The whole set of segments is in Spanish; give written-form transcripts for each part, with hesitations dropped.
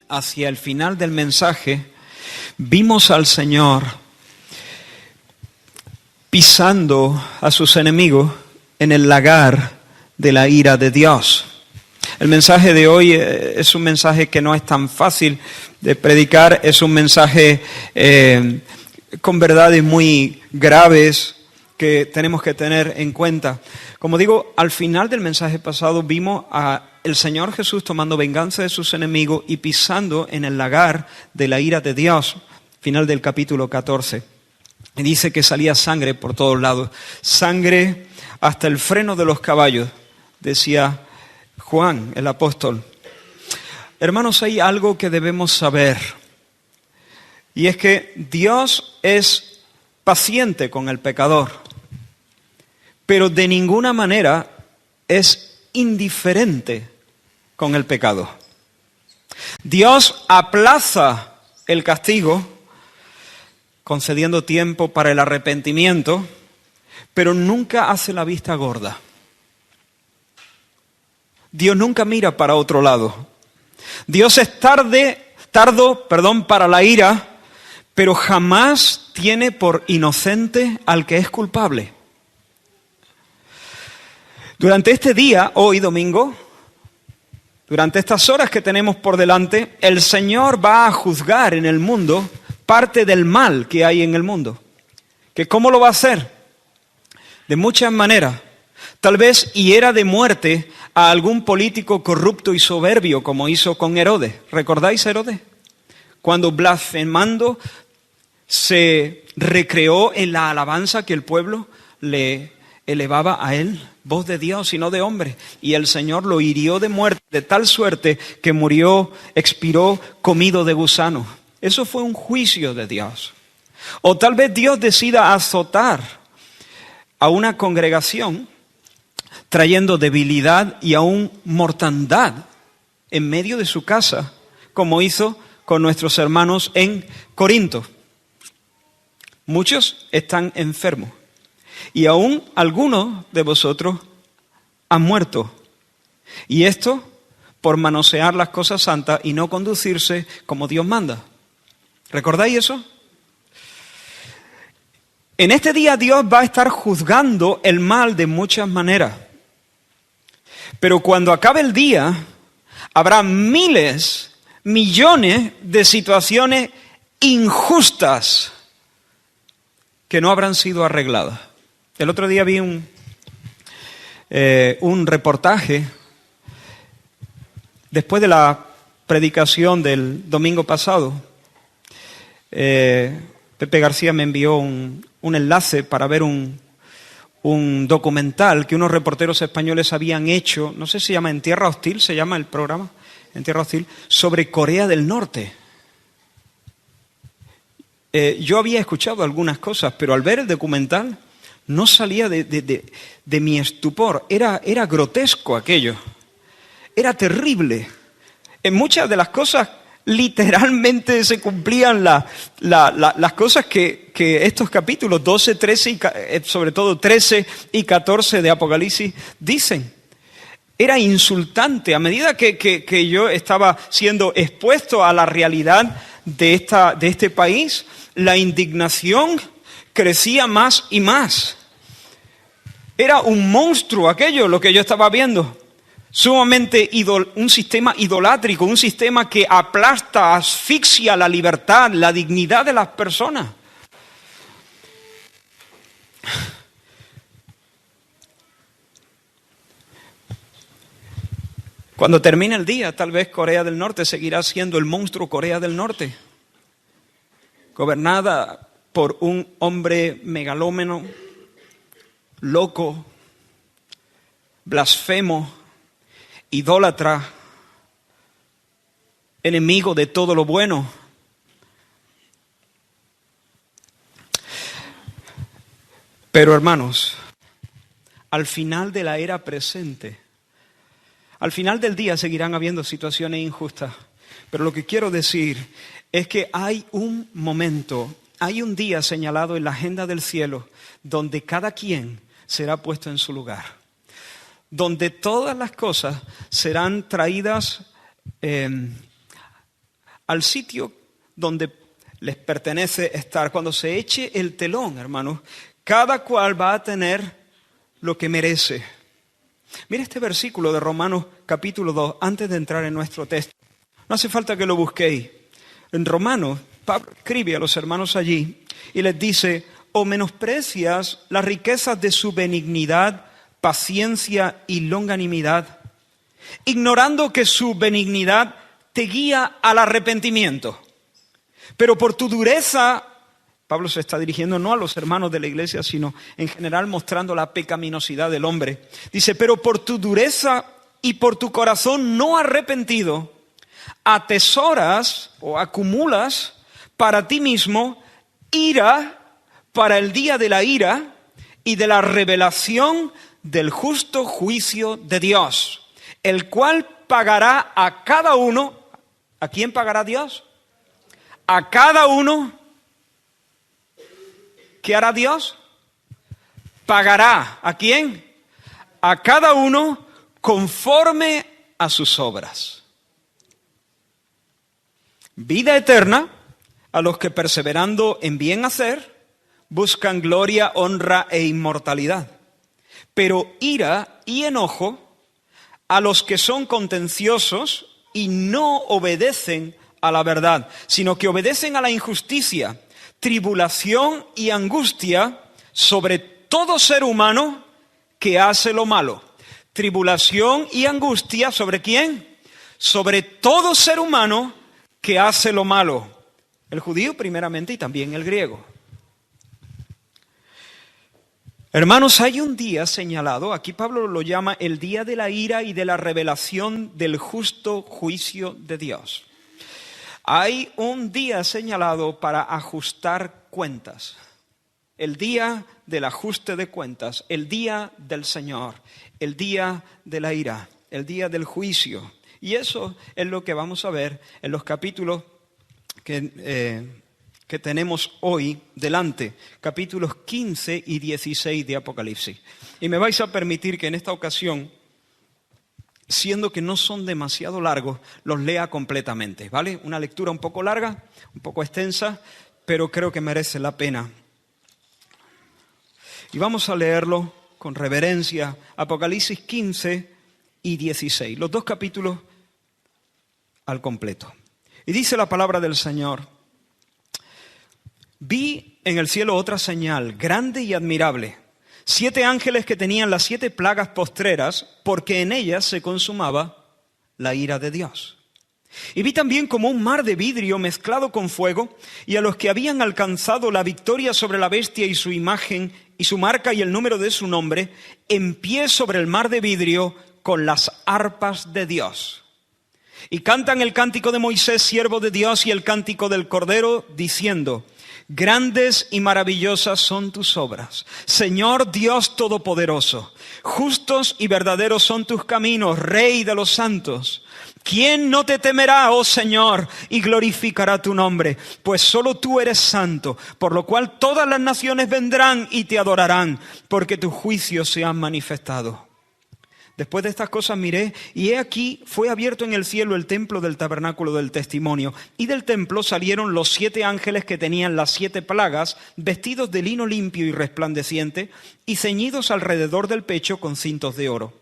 hacia el final del mensaje, vimos al Señor pisando a sus enemigos en el lagar de la ira de Dios. El mensaje de hoy es un mensaje que no es tan fácil de predicar, es un mensaje con verdades muy graves que tenemos que tener en cuenta. Como digo, al final del mensaje pasado vimos al Señor Jesús tomando venganza de sus enemigos y pisando en el lagar de la ira de Dios. Final del capítulo 14. Y dice que salía sangre por todos lados. Sangre hasta el freno de los caballos, decía Juan, el apóstol. Hermanos, hay algo que debemos saber. Y es que Dios es paciente con el pecador, pero de ninguna manera es indiferente con el pecado. Dios aplaza el castigo, concediendo tiempo para el arrepentimiento, pero nunca hace la vista gorda. Dios nunca mira para otro lado. Dios es tardo para la ira, pero jamás tiene por inocente al que es culpable. Durante este día, hoy domingo, durante estas horas que tenemos por delante, el Señor va a juzgar en el mundo parte del mal que hay en el mundo. ¿Que cómo lo va a hacer? De muchas maneras. Tal vez hiera de muerte a algún político corrupto y soberbio, como hizo con Herodes. ¿Recordáis a Herodes? Cuando blasfemando se recreó en la alabanza que el pueblo le elevaba a él, voz de Dios y no de hombre. Y el Señor lo hirió de muerte, de tal suerte que murió, expiró, comido de gusano. Eso fue un juicio de Dios. O tal vez Dios decida azotar a una congregación trayendo debilidad y aún mortandad en medio de su casa, como hizo con nuestros hermanos en Corinto. Muchos están enfermos y aún algunos de vosotros han muerto. Y esto por manosear las cosas santas y no conducirse como Dios manda. ¿Recordáis eso? En este día Dios va a estar juzgando el mal de muchas maneras. Pero cuando acabe el día, habrá miles, millones de situaciones injustas que no habrán sido arregladas. El otro día vi un reportaje después de la predicación del domingo pasado. Pepe García me envió un enlace para ver un documental que unos reporteros españoles habían hecho, no sé si se llama En Tierra Hostil, se llama el programa, En Tierra Hostil, sobre Corea del Norte. Yo había escuchado algunas cosas, pero al ver el documental no salía de mi estupor. Era grotesco aquello, era terrible. En muchas de las cosas literalmente se cumplían las cosas que estos capítulos 12, 13 y sobre todo 13 y 14 de Apocalipsis dicen. Era insultante. A medida que yo estaba siendo expuesto a la realidad de este país, la indignación crecía más y más. Era un monstruo aquello, lo que yo estaba viendo. Sumamente un sistema idolátrico, un sistema que aplasta, asfixia la libertad, la dignidad de las personas. Cuando termine el día, tal vez Corea del Norte seguirá siendo el monstruo Corea del Norte, gobernada por un hombre megalómano, loco, blasfemo, idólatra, enemigo de todo lo bueno. Pero hermanos, al final de la era presente, al final del día seguirán habiendo situaciones injustas. Pero lo que quiero decir es que hay un momento, hay un día señalado en la agenda del cielo donde cada quien será puesto en su lugar. Donde todas las cosas serán traídas al sitio donde les pertenece estar. Cuando se eche el telón, hermanos, cada cual va a tener lo que merece. Mira este versículo de Romanos capítulo 2, antes de entrar en nuestro texto. No hace falta que lo busquéis. En Romanos, Pablo escribe a los hermanos allí y les dice: ¿o menosprecias las riquezas de su benignidad, paciencia y longanimidad, ignorando que su benignidad te guía al arrepentimiento? Pero por tu dureza, Pablo se está dirigiendo no a los hermanos de la iglesia, sino en general mostrando la pecaminosidad del hombre. Dice: pero por tu dureza y por tu corazón no arrepentido, atesoras o acumulas para ti mismo ira para el día de la ira y de la revelación del justo juicio de Dios, el cual pagará a cada uno. ¿A quién pagará Dios? A cada uno. ¿Qué hará Dios? Pagará. ¿A quién? A cada uno conforme a sus obras. Vida eterna a los que perseverando en bien hacer buscan gloria, honra e inmortalidad. Pero ira y enojo a los que son contenciosos y no obedecen a la verdad, sino que obedecen a la injusticia, tribulación y angustia sobre todo ser humano que hace lo malo. Tribulación y angustia ¿sobre quién? Sobre todo ser humano que hace lo malo. El judío primeramente y también el griego. Hermanos, hay un día señalado, aquí Pablo lo llama el día de la ira y de la revelación del justo juicio de Dios. Hay un día señalado para ajustar cuentas, el día del ajuste de cuentas, el día del Señor, el día de la ira, el día del juicio. Y eso es lo que vamos a ver en los capítulos que tenemos hoy delante, capítulos 15 y 16 de Apocalipsis. Y me vais a permitir que en esta ocasión, siendo que no son demasiado largos, los lea completamente, ¿vale? Una lectura un poco larga, un poco extensa, pero creo que merece la pena. Y vamos a leerlo con reverencia, Apocalipsis 15 y 16, los dos capítulos al completo. Y dice la palabra del Señor: vi en el cielo otra señal, grande y admirable, 7 ángeles que tenían las 7 plagas postreras, porque en ellas se consumaba la ira de Dios. Y vi también como un mar de vidrio mezclado con fuego, y a los que habían alcanzado la victoria sobre la bestia y su imagen, y su marca y el número de su nombre, en pie sobre el mar de vidrio con las arpas de Dios. Y cantan el cántico de Moisés, siervo de Dios, y el cántico del Cordero, diciendo: grandes y maravillosas son tus obras, Señor Dios Todopoderoso. Justos y verdaderos son tus caminos, Rey de los santos. ¿Quién no te temerá, oh Señor, y glorificará tu nombre? Pues solo tú eres santo, por lo cual todas las naciones vendrán y te adorarán, porque tus juicios se han manifestado. Después de estas cosas miré, y he aquí fue abierto en el cielo el templo del tabernáculo del testimonio, y del templo salieron los 7 ángeles que tenían las 7 plagas, vestidos de lino limpio y resplandeciente, y ceñidos alrededor del pecho con cintos de oro.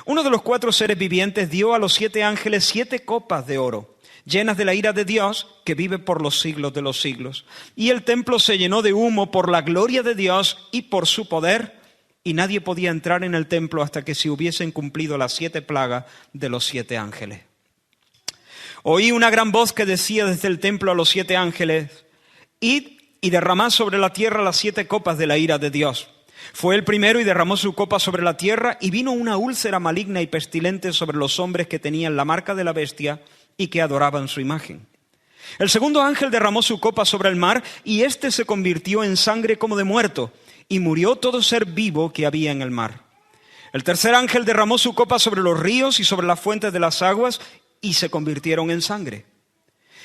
Uno de los 4 seres vivientes dio a los 7 ángeles 7 copas de oro, llenas de la ira de Dios, que vive por los siglos de los siglos. Y el templo se llenó de humo por la gloria de Dios y por su poder, y nadie podía entrar en el templo hasta que se hubiesen cumplido las 7 plagas de los 7 ángeles. Oí una gran voz que decía desde el templo a los 7 ángeles: id y derramad sobre la tierra las 7 copas de la ira de Dios. Fue el primero y derramó su copa sobre la tierra, y vino una úlcera maligna y pestilente sobre los hombres que tenían la marca de la bestia y que adoraban su imagen. El segundo ángel derramó su copa sobre el mar, y éste se convirtió en sangre como de muerto, y murió todo ser vivo que había en el mar. El tercer ángel derramó su copa sobre los ríos y sobre las fuentes de las aguas, y se convirtieron en sangre.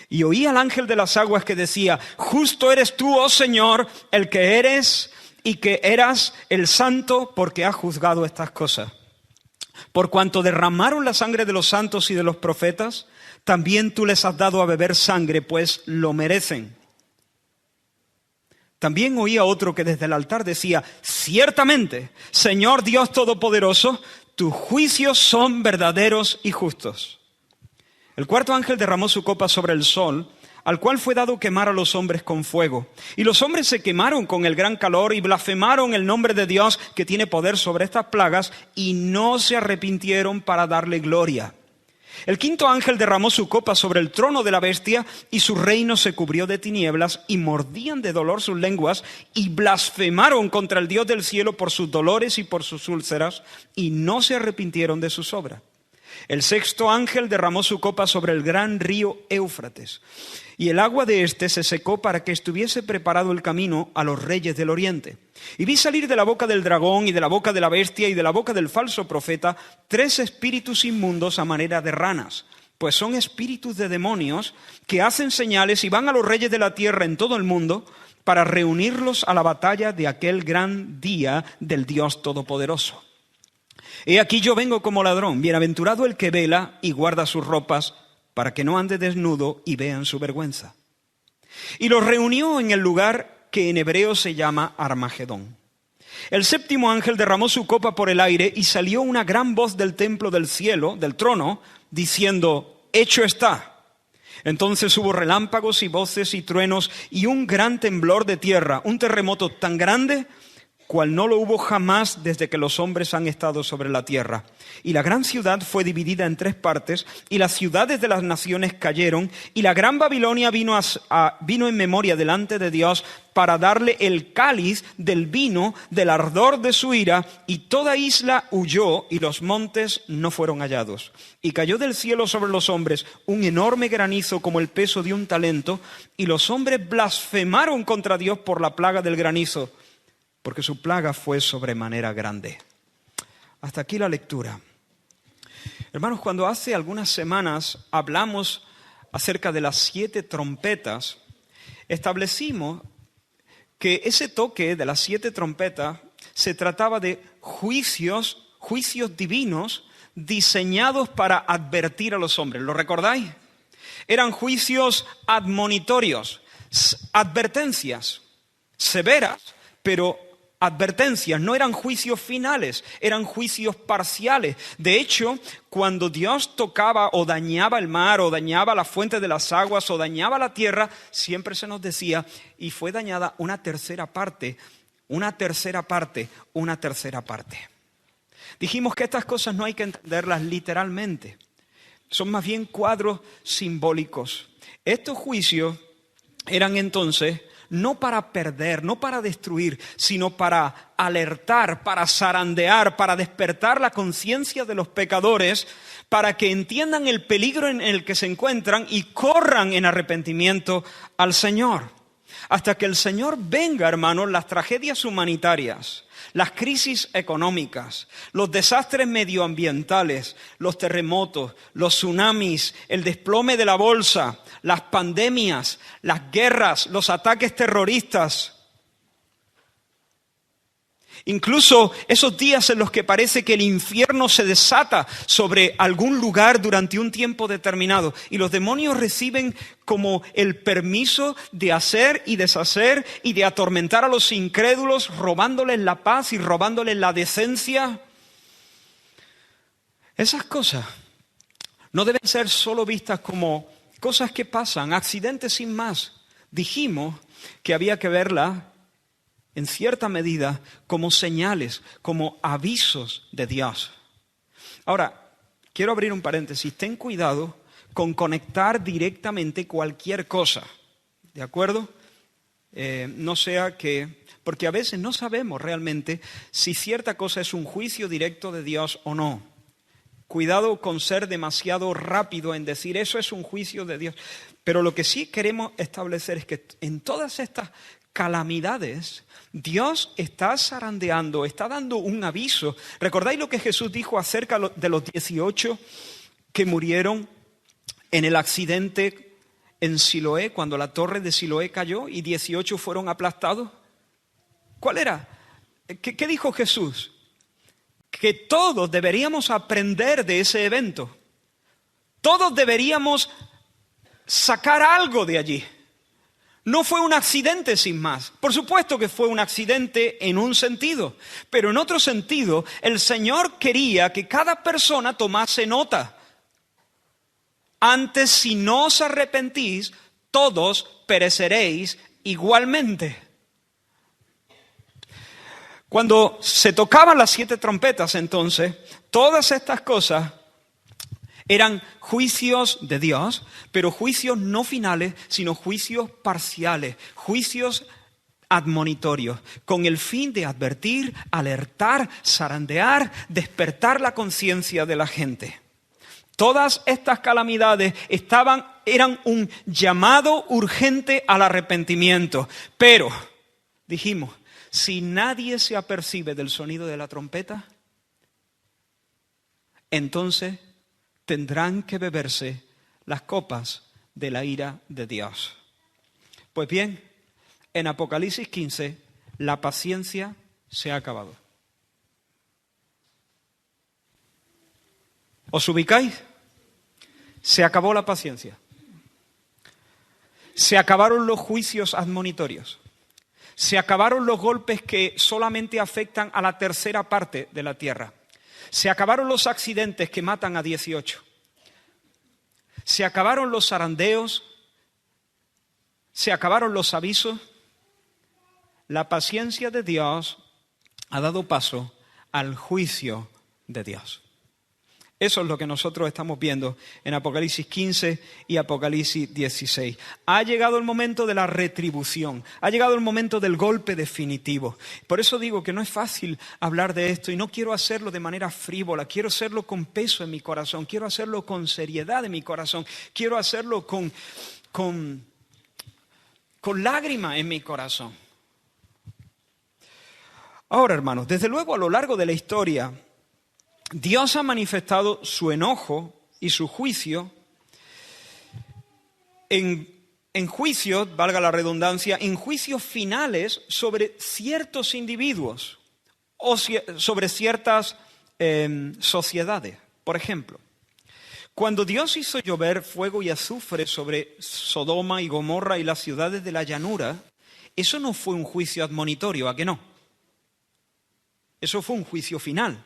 Y oí al ángel de las aguas que decía: justo eres tú, oh Señor, el que eres y que eras el santo, porque has juzgado estas cosas. Por cuanto derramaron la sangre de los santos y de los profetas, también tú les has dado a beber sangre, pues lo merecen. También oía otro que desde el altar decía: ciertamente, Señor Dios Todopoderoso, tus juicios son verdaderos y justos. El cuarto ángel derramó su copa sobre el sol, al cual fue dado quemar a los hombres con fuego. Y los hombres se quemaron con el gran calor y blasfemaron el nombre de Dios que tiene poder sobre estas plagas y no se arrepintieron para darle gloria. El quinto ángel derramó su copa sobre el trono de la bestia y su reino se cubrió de tinieblas y mordían de dolor sus lenguas y blasfemaron contra el Dios del cielo por sus dolores y por sus úlceras y no se arrepintieron de sus obras. El sexto ángel derramó su copa sobre el gran río Éufrates, y el agua de éste se secó para que estuviese preparado el camino a los reyes del oriente. Y vi salir de la boca del dragón y de la boca de la bestia y de la boca del falso profeta 3 espíritus inmundos a manera de ranas, pues son espíritus de demonios que hacen señales y van a los reyes de la tierra en todo el mundo para reunirlos a la batalla de aquel gran día del Dios Todopoderoso. He aquí yo vengo como ladrón, bienaventurado el que vela y guarda sus ropas, para que no ande desnudo y vean su vergüenza. Y los reunió en el lugar que en hebreo se llama Armagedón. El séptimo ángel derramó su copa por el aire y salió una gran voz del templo del cielo, del trono, diciendo: hecho está. Entonces hubo relámpagos y voces y truenos y un gran temblor de tierra, un terremoto tan grande cual no lo hubo jamás desde que los hombres han estado sobre la tierra. Y la gran ciudad fue dividida en 3 partes, y las ciudades de las naciones cayeron, y la gran Babilonia vino en memoria delante de Dios para darle el cáliz del vino del ardor de su ira, y toda isla huyó, y los montes no fueron hallados. Y cayó del cielo sobre los hombres un enorme granizo como el peso de un talento, y los hombres blasfemaron contra Dios por la plaga del granizo, porque su plaga fue sobremanera grande. Hasta aquí la lectura. Hermanos, cuando hace algunas semanas hablamos acerca de las 7 trompetas, establecimos que ese toque de las 7 trompetas se trataba de juicios divinos diseñados para advertir a los hombres. ¿Lo recordáis? Eran juicios admonitorios, advertencias severas, pero advertencias, no eran juicios finales, eran juicios parciales. De hecho, cuando Dios tocaba o dañaba el mar, o dañaba la fuente de las aguas, o dañaba la tierra, siempre se nos decía: y fue dañada una tercera parte. Dijimos que estas cosas no hay que entenderlas literalmente, son más bien cuadros simbólicos. Estos juicios eran entonces no para perder, no para destruir, sino para alertar, para zarandear, para despertar la conciencia de los pecadores, para que entiendan el peligro en el que se encuentran y corran en arrepentimiento al Señor. Hasta que el Señor venga, hermanos, las tragedias humanitarias, las crisis económicas, los desastres medioambientales, los terremotos, los tsunamis, el desplome de la bolsa, las pandemias, las guerras, los ataques terroristas. Incluso esos días en los que parece que el infierno se desata sobre algún lugar durante un tiempo determinado y los demonios reciben como el permiso de hacer y deshacer y de atormentar a los incrédulos, robándoles la paz y robándoles la decencia. Esas cosas no deben ser solo vistas como cosas que pasan, accidentes sin más. Dijimos que había que verlas en cierta medida como señales, como avisos de Dios. Ahora, quiero abrir un paréntesis. Ten cuidado con conectar directamente cualquier cosa, ¿de acuerdo? No sea que... Porque a veces no sabemos realmente si cierta cosa es un juicio directo de Dios o no. Cuidado con ser demasiado rápido en decir eso es un juicio de Dios. Pero lo que sí queremos establecer es que en todas estas calamidades, Dios está zarandeando, está dando un aviso. ¿Recordáis lo que Jesús dijo acerca de los 18 que murieron en el accidente en Siloé, cuando la torre de Siloé cayó y 18 fueron aplastados? ¿Cuál era? ¿Qué dijo Jesús? que todos deberíamos aprender de ese evento. Todos deberíamos sacar algo de allí. No fue un accidente sin más. Por supuesto que fue un accidente en un sentido, pero en otro sentido, el Señor quería que cada persona tomase nota. Antes, si no os arrepentís, todos pereceréis igualmente. Cuando se tocaban las 7 trompetas, entonces, todas estas cosas eran juicios de Dios, pero juicios no finales, sino juicios parciales, juicios admonitorios, con el fin de advertir, alertar, zarandear, despertar la conciencia de la gente. Todas estas calamidades eran un llamado urgente al arrepentimiento, pero, dijimos, si nadie se apercibe del sonido de la trompeta, entonces tendrán que beberse las copas de la ira de Dios. Pues bien, en Apocalipsis 15, la paciencia se ha acabado. ¿Os ubicáis? Se acabó la paciencia. Se acabaron los juicios admonitorios. Se acabaron los golpes que solamente afectan a la tercera parte de la tierra. Se acabaron los accidentes que matan a 18. Se acabaron los zarandeos. Se acabaron los avisos. La paciencia de Dios ha dado paso al juicio de Dios. Eso es lo que nosotros estamos viendo en Apocalipsis 15 y Apocalipsis 16. Ha llegado el momento de la retribución, ha llegado el momento del golpe definitivo. Por eso digo que no es fácil hablar de esto y no quiero hacerlo de manera frívola, quiero hacerlo con peso en mi corazón, quiero hacerlo con seriedad en mi corazón, quiero hacerlo con lágrima en mi corazón. Ahora, hermanos, desde luego a lo largo de la historia, Dios ha manifestado su enojo y su juicio en juicios, valga la redundancia, en juicios finales sobre ciertos individuos o sobre ciertas sociedades. Por ejemplo, cuando Dios hizo llover fuego y azufre sobre Sodoma y Gomorra y las ciudades de la llanura, eso no fue un juicio admonitorio, ¿a que no? Eso fue un juicio final.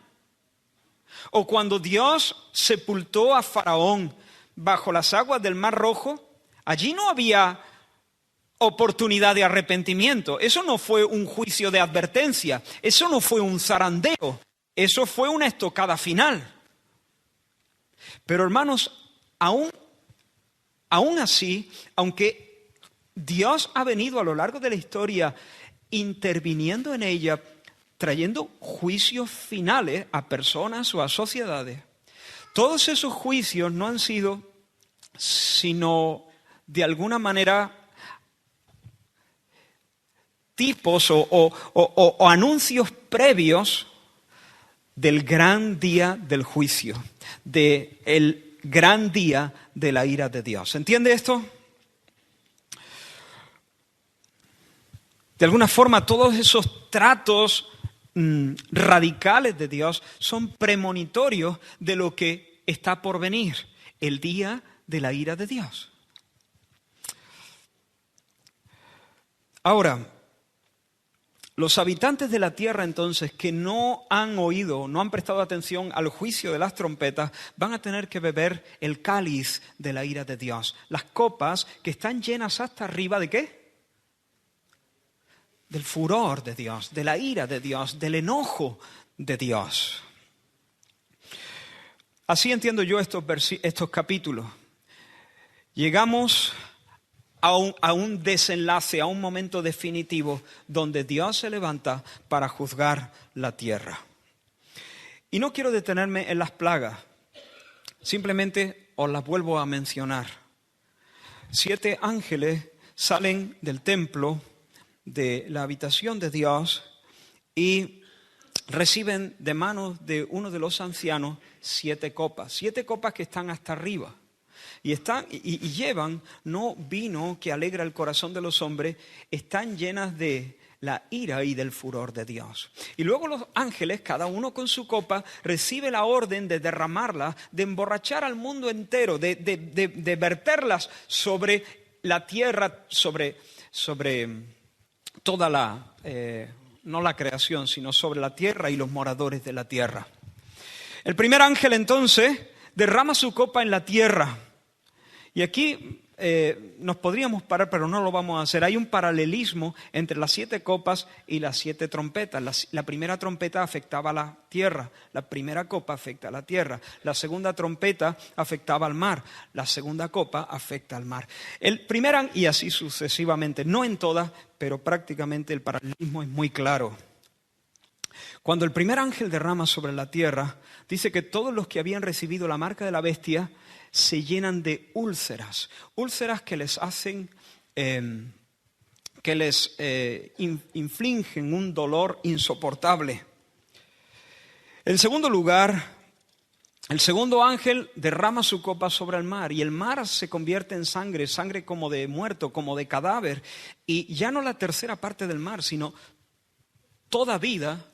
O cuando Dios sepultó a Faraón bajo las aguas del Mar Rojo, allí no había oportunidad de arrepentimiento. Eso no fue un juicio de advertencia, eso no fue un zarandeo, eso fue una estocada final. Pero hermanos, aún así, aunque Dios ha venido a lo largo de la historia interviniendo en ella, trayendo juicios finales a personas o a sociedades, todos esos juicios no han sido sino de alguna manera tipos o anuncios previos del gran día del juicio, del gran día de la ira de Dios. ¿Se entiende esto? De alguna forma, todos esos tratos radicales de Dios son premonitorios de lo que está por venir, el día de la ira de Dios. Ahora, los habitantes de la tierra entonces que no han oído, no han prestado atención al juicio de las trompetas, van a tener que beber el cáliz de la ira de Dios. Las copas que están llenas hasta arriba, ¿de qué? Del furor de Dios, de la ira de Dios, del enojo de Dios. Así entiendo yo estos capítulos. Llegamos a un desenlace, a un momento definitivo donde Dios se levanta para juzgar la tierra. Y no quiero detenerme en las plagas, simplemente os las vuelvo a mencionar. 7 ángeles salen del templo, de la habitación de Dios, y reciben de manos de uno de los ancianos 7 copas. 7 copas que están hasta arriba. Y llevan no vino que alegra el corazón de los hombres, están llenas de la ira y del furor de Dios. Y luego los ángeles, cada uno con su copa, recibe la orden de derramarla, de emborrachar al mundo entero, de verterlas sobre la tierra, sobre toda la, no la creación, sino sobre la tierra y los moradores de la tierra. El primer ángel entonces derrama su copa en la tierra. Y aquí nos podríamos parar, pero no lo vamos a hacer. Hay un paralelismo entre las 7 copas y las 7 trompetas. La primera trompeta afectaba a la tierra, la primera copa afecta a la tierra, la segunda trompeta afectaba al mar, la segunda copa afecta al mar. Y así sucesivamente, no en todas, pero prácticamente el paralelismo es muy claro. Cuando el primer ángel derrama sobre la tierra, dice que todos los que habían recibido la marca de la bestia se llenan de úlceras que les hacen, infligen un dolor insoportable. En segundo lugar, el segundo ángel derrama su copa sobre el mar y el mar se convierte en sangre como de muerto, como de cadáver. Y ya no la tercera parte del mar, sino toda vida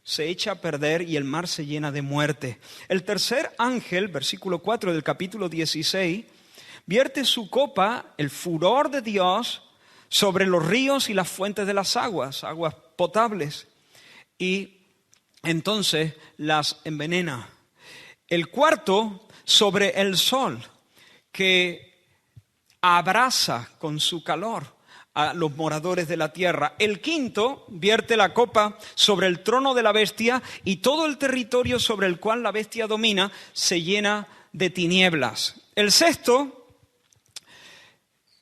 se echa a perder y el mar se llena de muerte. El tercer ángel, versículo 4 del capítulo 16, vierte su copa, el furor de Dios, sobre los ríos y las fuentes de las aguas potables, y entonces las envenena. El cuarto, sobre el sol, que abrasa con su calor a los moradores de la tierra. El quinto vierte la copa sobre el trono de la bestia y todo el territorio sobre el cual la bestia domina se llena de tinieblas. El sexto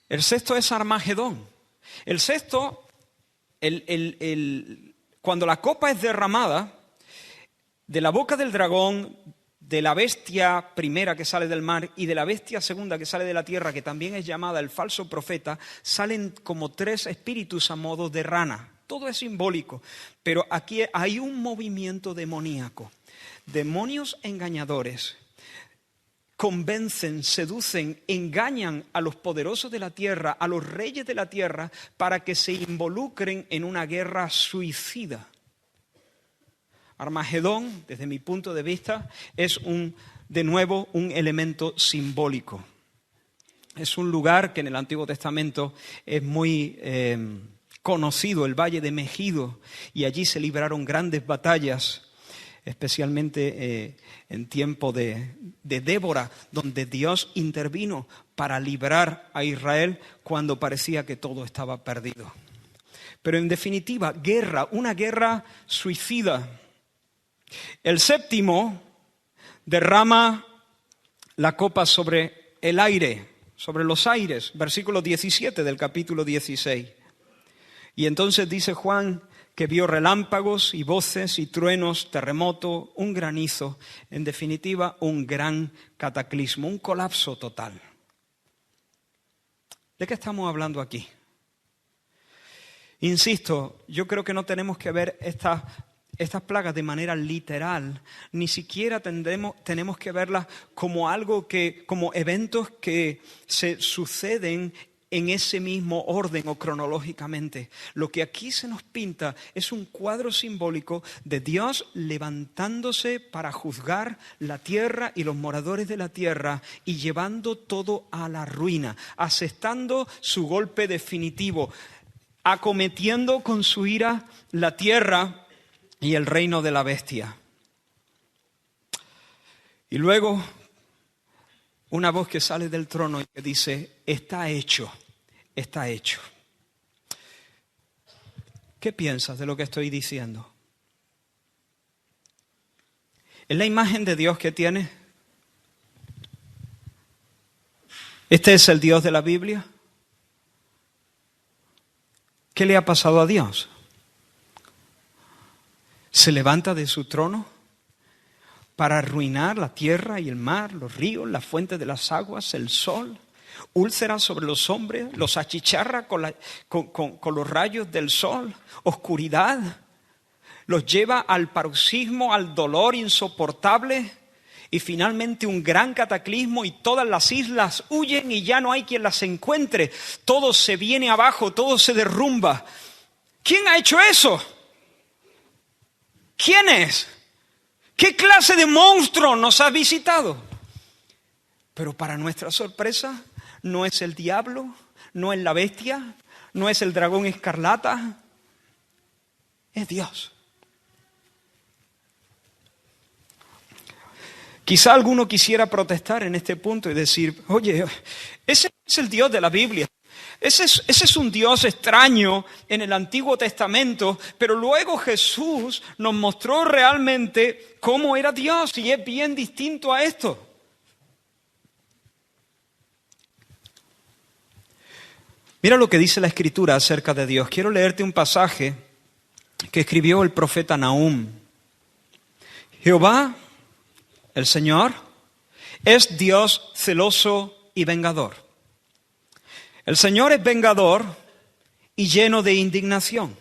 es Armagedón. El sexto, cuando la copa es derramada, de la boca del dragón, de la bestia primera que sale del mar y de la bestia segunda que sale de la tierra, que también es llamada el falso profeta, salen como 3 espíritus a modo de rana. Todo es simbólico, pero aquí hay un movimiento demoníaco. Demonios engañadores convencen, seducen, engañan a los poderosos de la tierra, a los reyes de la tierra, para que se involucren en una guerra suicida. Armagedón, desde mi punto de vista, es de nuevo un elemento simbólico. Es un lugar que en el Antiguo Testamento es muy conocido, el Valle de Megido, y allí se libraron grandes batallas, especialmente en tiempo de Débora, donde Dios intervino para librar a Israel cuando parecía que todo estaba perdido. Pero en definitiva, una guerra suicida. El séptimo derrama la copa sobre el aire, sobre los aires, versículo 17 del capítulo 16. Y entonces dice Juan que vio relámpagos y voces y truenos, terremoto, un granizo, en definitiva un gran cataclismo, un colapso total. ¿De qué estamos hablando aquí? Insisto, yo creo que no tenemos que ver estas plagas de manera literal, ni siquiera tenemos que verlas como como eventos que se suceden en ese mismo orden o cronológicamente. Lo que aquí se nos pinta es un cuadro simbólico de Dios levantándose para juzgar la tierra y los moradores de la tierra y llevando todo a la ruina, asestando su golpe definitivo, acometiendo con su ira la tierra y el reino de la bestia. Y luego una voz que sale del trono y que dice: está hecho, está hecho. ¿Qué piensas de lo que estoy diciendo? ¿Es la imagen de Dios que tienes? ¿Este es el Dios de la Biblia? ¿Qué le ha pasado a Dios? ¿Se levanta de su trono para arruinar la tierra y el mar, los ríos, las fuentes de las aguas, el sol? Úlceras sobre los hombres, los achicharra con los rayos del sol, oscuridad, los lleva al paroxismo, al dolor insoportable y finalmente un gran cataclismo y todas las islas huyen y ya no hay quien las encuentre. Todo se viene abajo, todo se derrumba. ¿Quién ha hecho eso? ¿Quién es? ¿Qué clase de monstruo nos ha visitado? Pero para nuestra sorpresa, no es el diablo, no es la bestia, no es el dragón escarlata, es Dios. Quizá alguno quisiera protestar en este punto y decir, oye, ese es el Dios de la Biblia. Ese es un Dios extraño en el Antiguo Testamento, pero luego Jesús nos mostró realmente cómo era Dios y es bien distinto a esto. Mira lo que dice la Escritura acerca de Dios. Quiero leerte un pasaje que escribió el profeta Nahum. Jehová, el Señor, es Dios celoso y vengador. El Señor es vengador y lleno de indignación.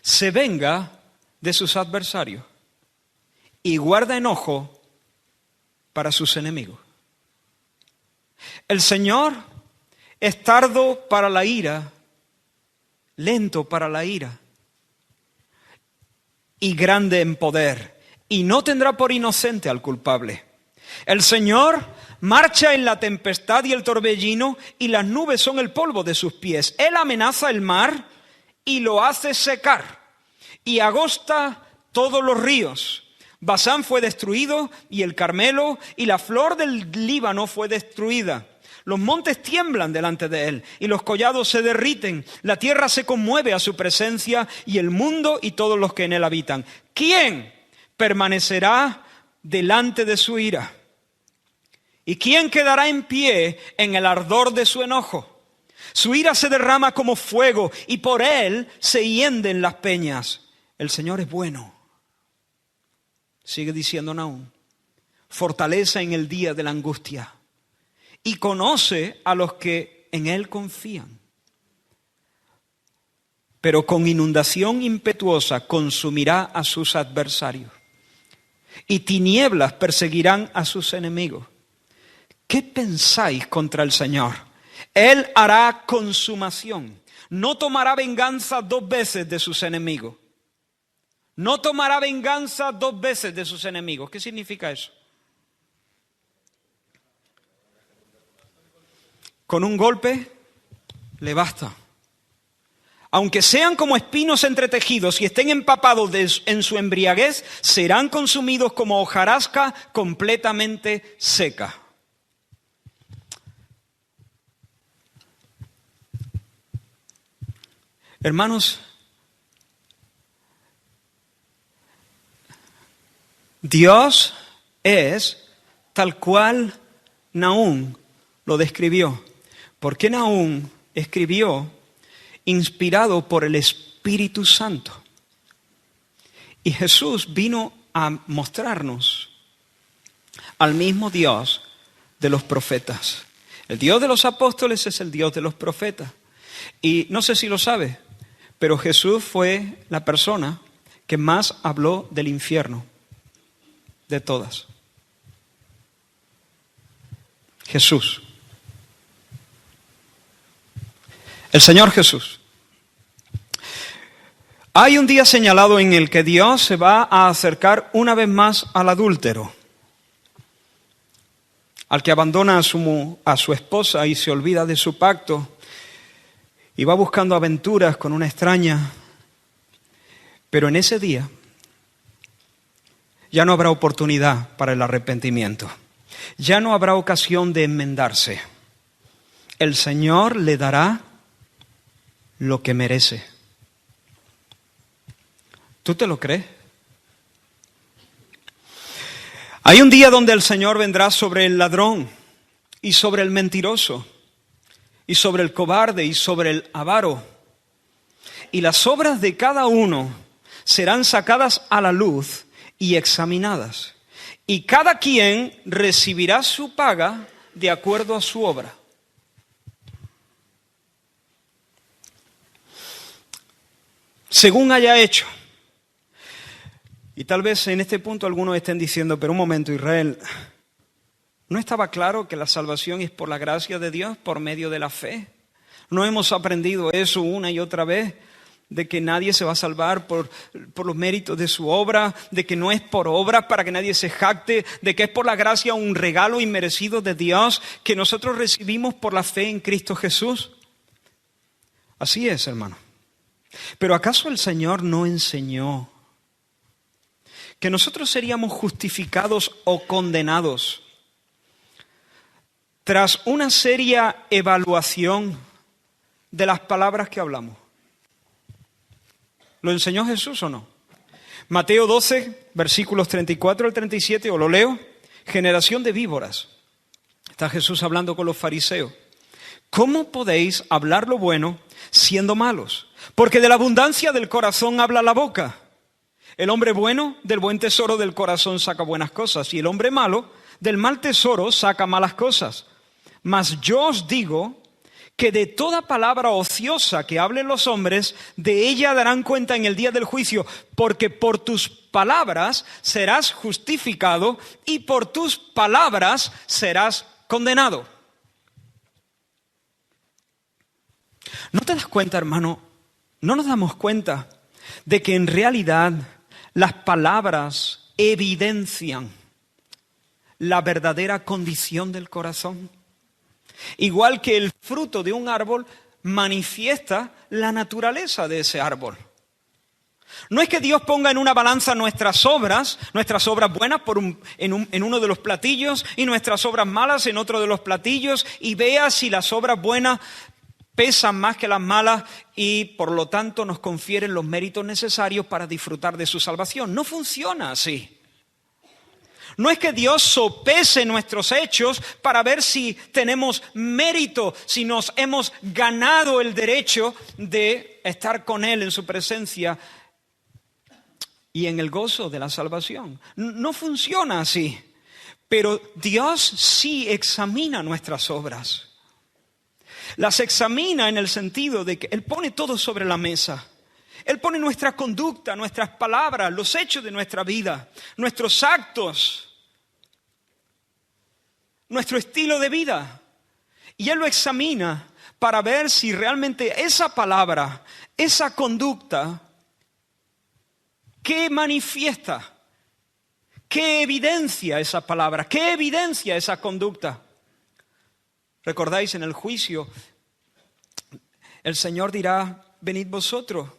Se venga de sus adversarios y guarda enojo para sus enemigos. El Señor es tardo para la ira, lento para la ira y grande en poder, y no tendrá por inocente al culpable. El Señor marcha en la tempestad y el torbellino, y las nubes son el polvo de sus pies. Él amenaza el mar y lo hace secar, y agosta todos los ríos. Basán fue destruido, y el Carmelo, y la flor del Líbano fue destruida. Los montes tiemblan delante de él, y los collados se derriten. La tierra se conmueve a su presencia, y el mundo y todos los que en él habitan. ¿Quién permanecerá delante de su ira? ¿Y quién quedará en pie en el ardor de su enojo? Su ira se derrama como fuego, y por él se hienden las peñas. El Señor es bueno. Sigue diciendo Nahum. Fortaleza en el día de la angustia, y conoce a los que en él confían. Pero con inundación impetuosa consumirá a sus adversarios, y tinieblas perseguirán a sus enemigos. ¿Qué pensáis contra el Señor? Él hará consumación. No tomará venganza 2 veces de sus enemigos. No tomará venganza 2 veces de sus enemigos. ¿Qué significa eso? Con un golpe le basta. Aunque sean como espinos entretejidos y estén empapados en su embriaguez, serán consumidos como hojarasca completamente seca. Hermanos, Dios es tal cual Nahum lo describió. ¿Por qué Nahum escribió inspirado por el Espíritu Santo? Y Jesús vino a mostrarnos al mismo Dios de los profetas. El Dios de los apóstoles es el Dios de los profetas. Y no sé si lo sabe, pero Jesús fue la persona que más habló del infierno de todas. Jesús. El Señor Jesús. Hay un día señalado en el que Dios se va a acercar una vez más al adúltero, al que abandona a su esposa y se olvida de su pacto y va buscando aventuras con una extraña. Pero en ese día ya no habrá oportunidad para el arrepentimiento. Ya no habrá ocasión de enmendarse. El Señor le dará lo que merece. ¿Tú te lo crees? Hay un día donde el Señor vendrá sobre el ladrón y sobre el mentiroso y sobre el cobarde y sobre el avaro. Y las obras de cada uno serán sacadas a la luz y examinadas. Y cada quien recibirá su paga de acuerdo a su obra. Según haya hecho. Y tal vez en este punto algunos estén diciendo, pero un momento, Israel, ¿no estaba claro que la salvación es por la gracia de Dios, por medio de la fe? ¿No hemos aprendido eso una y otra vez de que nadie se va a salvar por los méritos de su obra, de que no es por obras para que nadie se jacte, de que es por la gracia un regalo inmerecido de Dios que nosotros recibimos por la fe en Cristo Jesús. Así es, hermano. Pero ¿acaso el Señor no enseñó que nosotros seríamos justificados o condenados tras una seria evaluación de las palabras que hablamos? ¿Lo enseñó Jesús o no? Mateo 12, versículos 34 al 37, o lo leo. Generación de víboras. Está Jesús hablando con los fariseos. ¿Cómo podéis hablar lo bueno siendo malos? Porque de la abundancia del corazón habla la boca. El hombre bueno del buen tesoro del corazón saca buenas cosas, y el hombre malo del mal tesoro saca malas cosas. Mas yo os digo que de toda palabra ociosa que hablen los hombres, de ella darán cuenta en el día del juicio, porque por tus palabras serás justificado y por tus palabras serás condenado. ¿No te das cuenta, hermano? ¿No nos damos cuenta de que en realidad las palabras evidencian la verdadera condición del corazón? Igual que el fruto de un árbol manifiesta la naturaleza de ese árbol. No es que Dios ponga en una balanza nuestras obras buenas en uno de los platillos y nuestras obras malas en otro de los platillos, y vea si las obras buenas pesan más que las malas y por lo tanto nos confieren los méritos necesarios para disfrutar de su salvación. No funciona así. No es que Dios sopese nuestros hechos para ver si tenemos mérito, si nos hemos ganado el derecho de estar con Él en su presencia y en el gozo de la salvación. No funciona así. Pero Dios sí examina nuestras obras. Las examina en el sentido de que Él pone todo sobre la mesa. Él pone nuestra conducta, nuestras palabras, los hechos de nuestra vida, nuestros actos, nuestro estilo de vida. Y Él lo examina para ver si realmente esa palabra, esa conducta, ¿qué manifiesta? ¿Qué evidencia esa palabra? ¿Qué evidencia esa conducta? ¿Recordáis en el juicio? El Señor dirá, venid vosotros,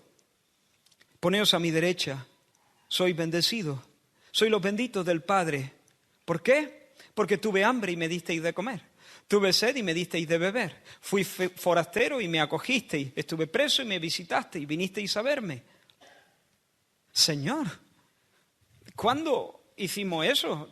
poneos a mi derecha, soy bendecido, soy los benditos del Padre. ¿Por qué? Porque tuve hambre y me disteis de comer, tuve sed y me disteis de beber, fui forastero y me acogisteis, estuve preso y me visitasteis, vinisteis a verme. Señor, ¿cuándo hicimos eso?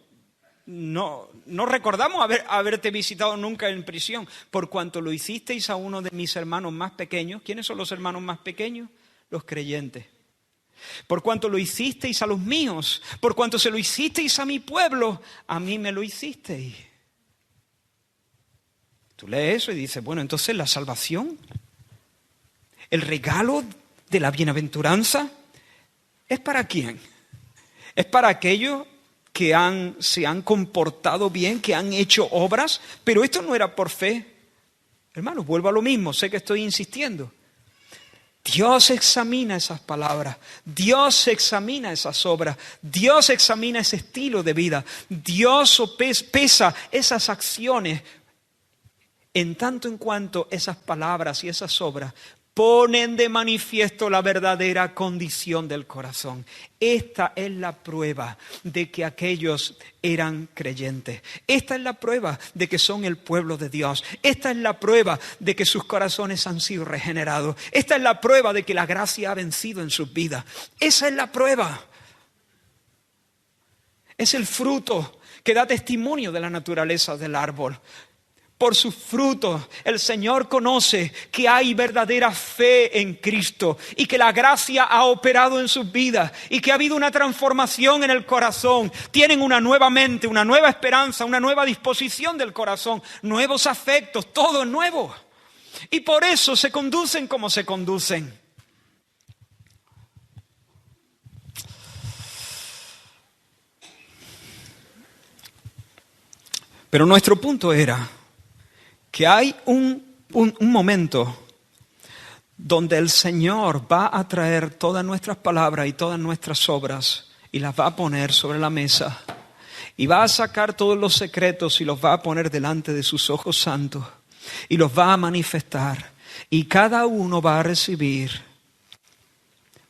No recordamos haberte visitado nunca en prisión, por cuanto lo hicisteis a uno de mis hermanos más pequeños. ¿Quiénes son los hermanos más pequeños? Los creyentes. Por cuanto lo hicisteis a los míos, por cuanto se lo hicisteis a mi pueblo, a mí me lo hicisteis. Tú lees eso y dices, bueno, entonces la salvación, el regalo de la bienaventuranza, ¿es para quién? Es para aquellos que se han comportado bien, que han hecho obras, pero esto no era por fe. Hermanos, vuelvo a lo mismo, sé que estoy insistiendo. Dios examina esas palabras, Dios examina esas obras, Dios examina ese estilo de vida, Dios pesa esas acciones en tanto en cuanto esas palabras y esas obras ponen de manifiesto la verdadera condición del corazón. Esta es la prueba de que aquellos eran creyentes. Esta es la prueba de que son el pueblo de Dios. Esta es la prueba de que sus corazones han sido regenerados. Esta es la prueba de que la gracia ha vencido en sus vidas. Esa es la prueba. Es el fruto que da testimonio de la naturaleza del árbol. Por sus frutos el Señor conoce que hay verdadera fe en Cristo y que la gracia ha operado en sus vidas y que ha habido una transformación en el corazón. Tienen una nueva mente, una nueva esperanza, una nueva disposición del corazón, nuevos afectos, todo nuevo. Y por eso se conducen como se conducen. Pero nuestro punto era que hay un momento donde el Señor va a traer todas nuestras palabras y todas nuestras obras y las va a poner sobre la mesa y va a sacar todos los secretos y los va a poner delante de sus ojos santos y los va a manifestar y cada uno va a recibir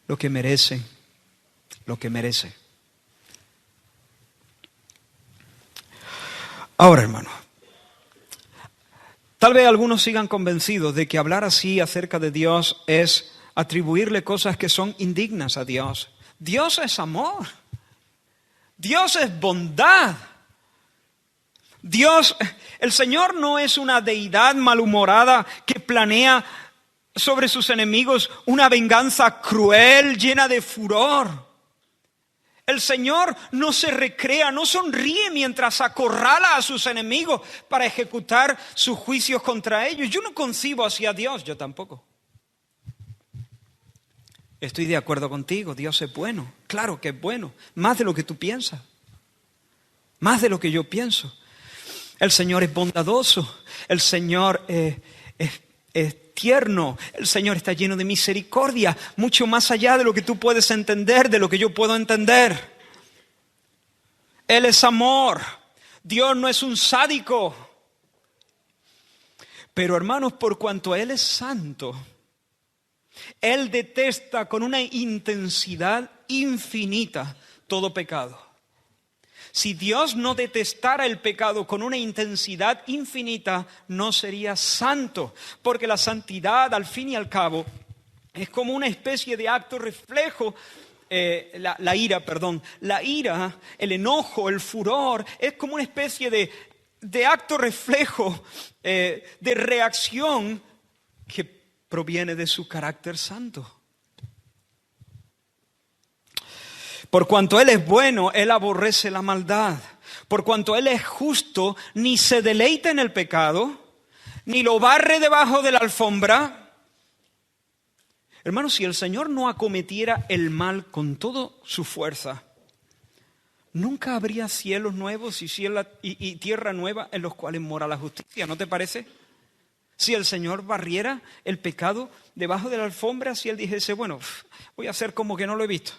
lo que merece, lo que merece. Ahora, hermano, tal vez algunos sigan convencidos de que hablar así acerca de Dios es atribuirle cosas que son indignas a Dios. Dios es amor. Dios es bondad. Dios, el Señor no es una deidad malhumorada que planea sobre sus enemigos una venganza cruel, llena de furor. El Señor no se recrea, no sonríe mientras acorrala a sus enemigos para ejecutar sus juicios contra ellos. Yo no concibo así a Dios, yo tampoco. Estoy de acuerdo contigo, Dios es bueno, claro que es bueno, más de lo que tú piensas, más de lo que yo pienso. El Señor es bondadoso, el Señor es tierno, el Señor está lleno de misericordia, mucho más allá de lo que tú puedes entender, de lo que yo puedo entender. Él es amor, Dios no es un sádico. Pero hermanos, por cuanto Él es santo, Él detesta con una intensidad infinita todo pecado. Si Dios no detestara el pecado con una intensidad infinita, no sería santo, porque la santidad, al fin y al cabo, es como una especie de acto reflejo. La ira, el enojo, el furor, es como una especie de acto reflejo, de reacción que proviene de su carácter santo. Por cuanto Él es bueno, Él aborrece la maldad. Por cuanto Él es justo, ni se deleita en el pecado, ni lo barre debajo de la alfombra. Hermanos, si el Señor no acometiera el mal con toda su fuerza, nunca habría cielos nuevos y tierra nueva en los cuales mora la justicia, ¿no te parece? Si el Señor barriera el pecado debajo de la alfombra, si Él dijese, bueno, voy a hacer como que no lo he visto.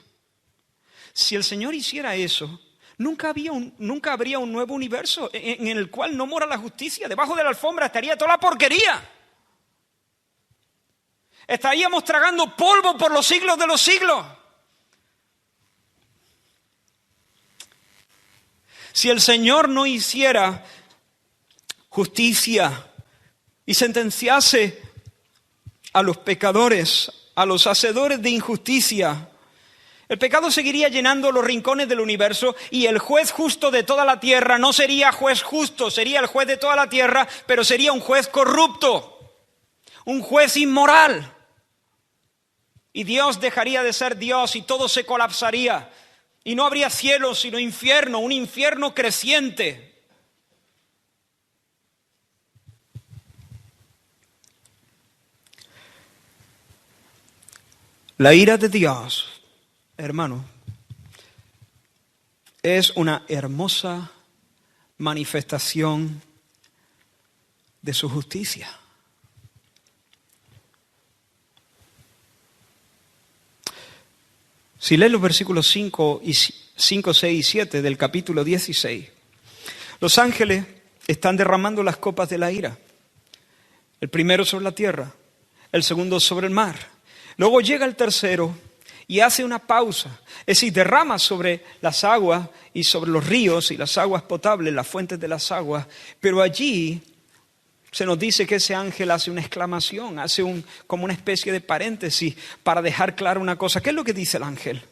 Si el Señor hiciera eso, nunca habría un nuevo universo en el cual no mora la justicia. Debajo de la alfombra estaría toda la porquería. Estaríamos tragando polvo por los siglos de los siglos. Si el Señor no hiciera justicia y sentenciase a los pecadores, a los hacedores de injusticia, el pecado seguiría llenando los rincones del universo y el juez justo de toda la tierra no sería juez justo, sería el juez de toda la tierra, pero sería un juez corrupto, un juez inmoral. Y Dios dejaría de ser Dios y todo se colapsaría. Y no habría cielo sino infierno, un infierno creciente. La ira de Dios, hermano, es una hermosa manifestación de su justicia. Si lees los versículos 5, 6 y 7 del capítulo 16, los ángeles están derramando las copas de la ira. El primero sobre la tierra, el segundo sobre el mar. Luego llega el tercero y hace una pausa. Es decir, derrama sobre las aguas y sobre los ríos y las aguas potables, las fuentes de las aguas. Pero allí se nos dice que ese ángel hace una exclamación, hace como una especie de paréntesis para dejar claro una cosa. ¿Qué es lo que dice el ángel?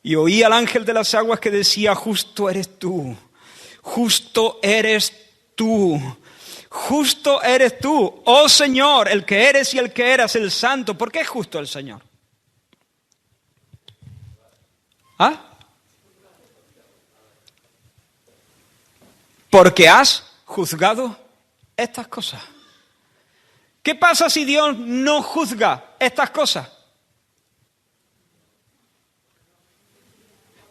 Y oí al ángel de las aguas que decía, justo eres tú, justo eres tú, justo eres tú, oh Señor, el que eres y el que eras, el santo. ¿Por qué es justo el Señor? ¿Ah? Porque has juzgado estas cosas. ¿Qué pasa si Dios no juzga estas cosas?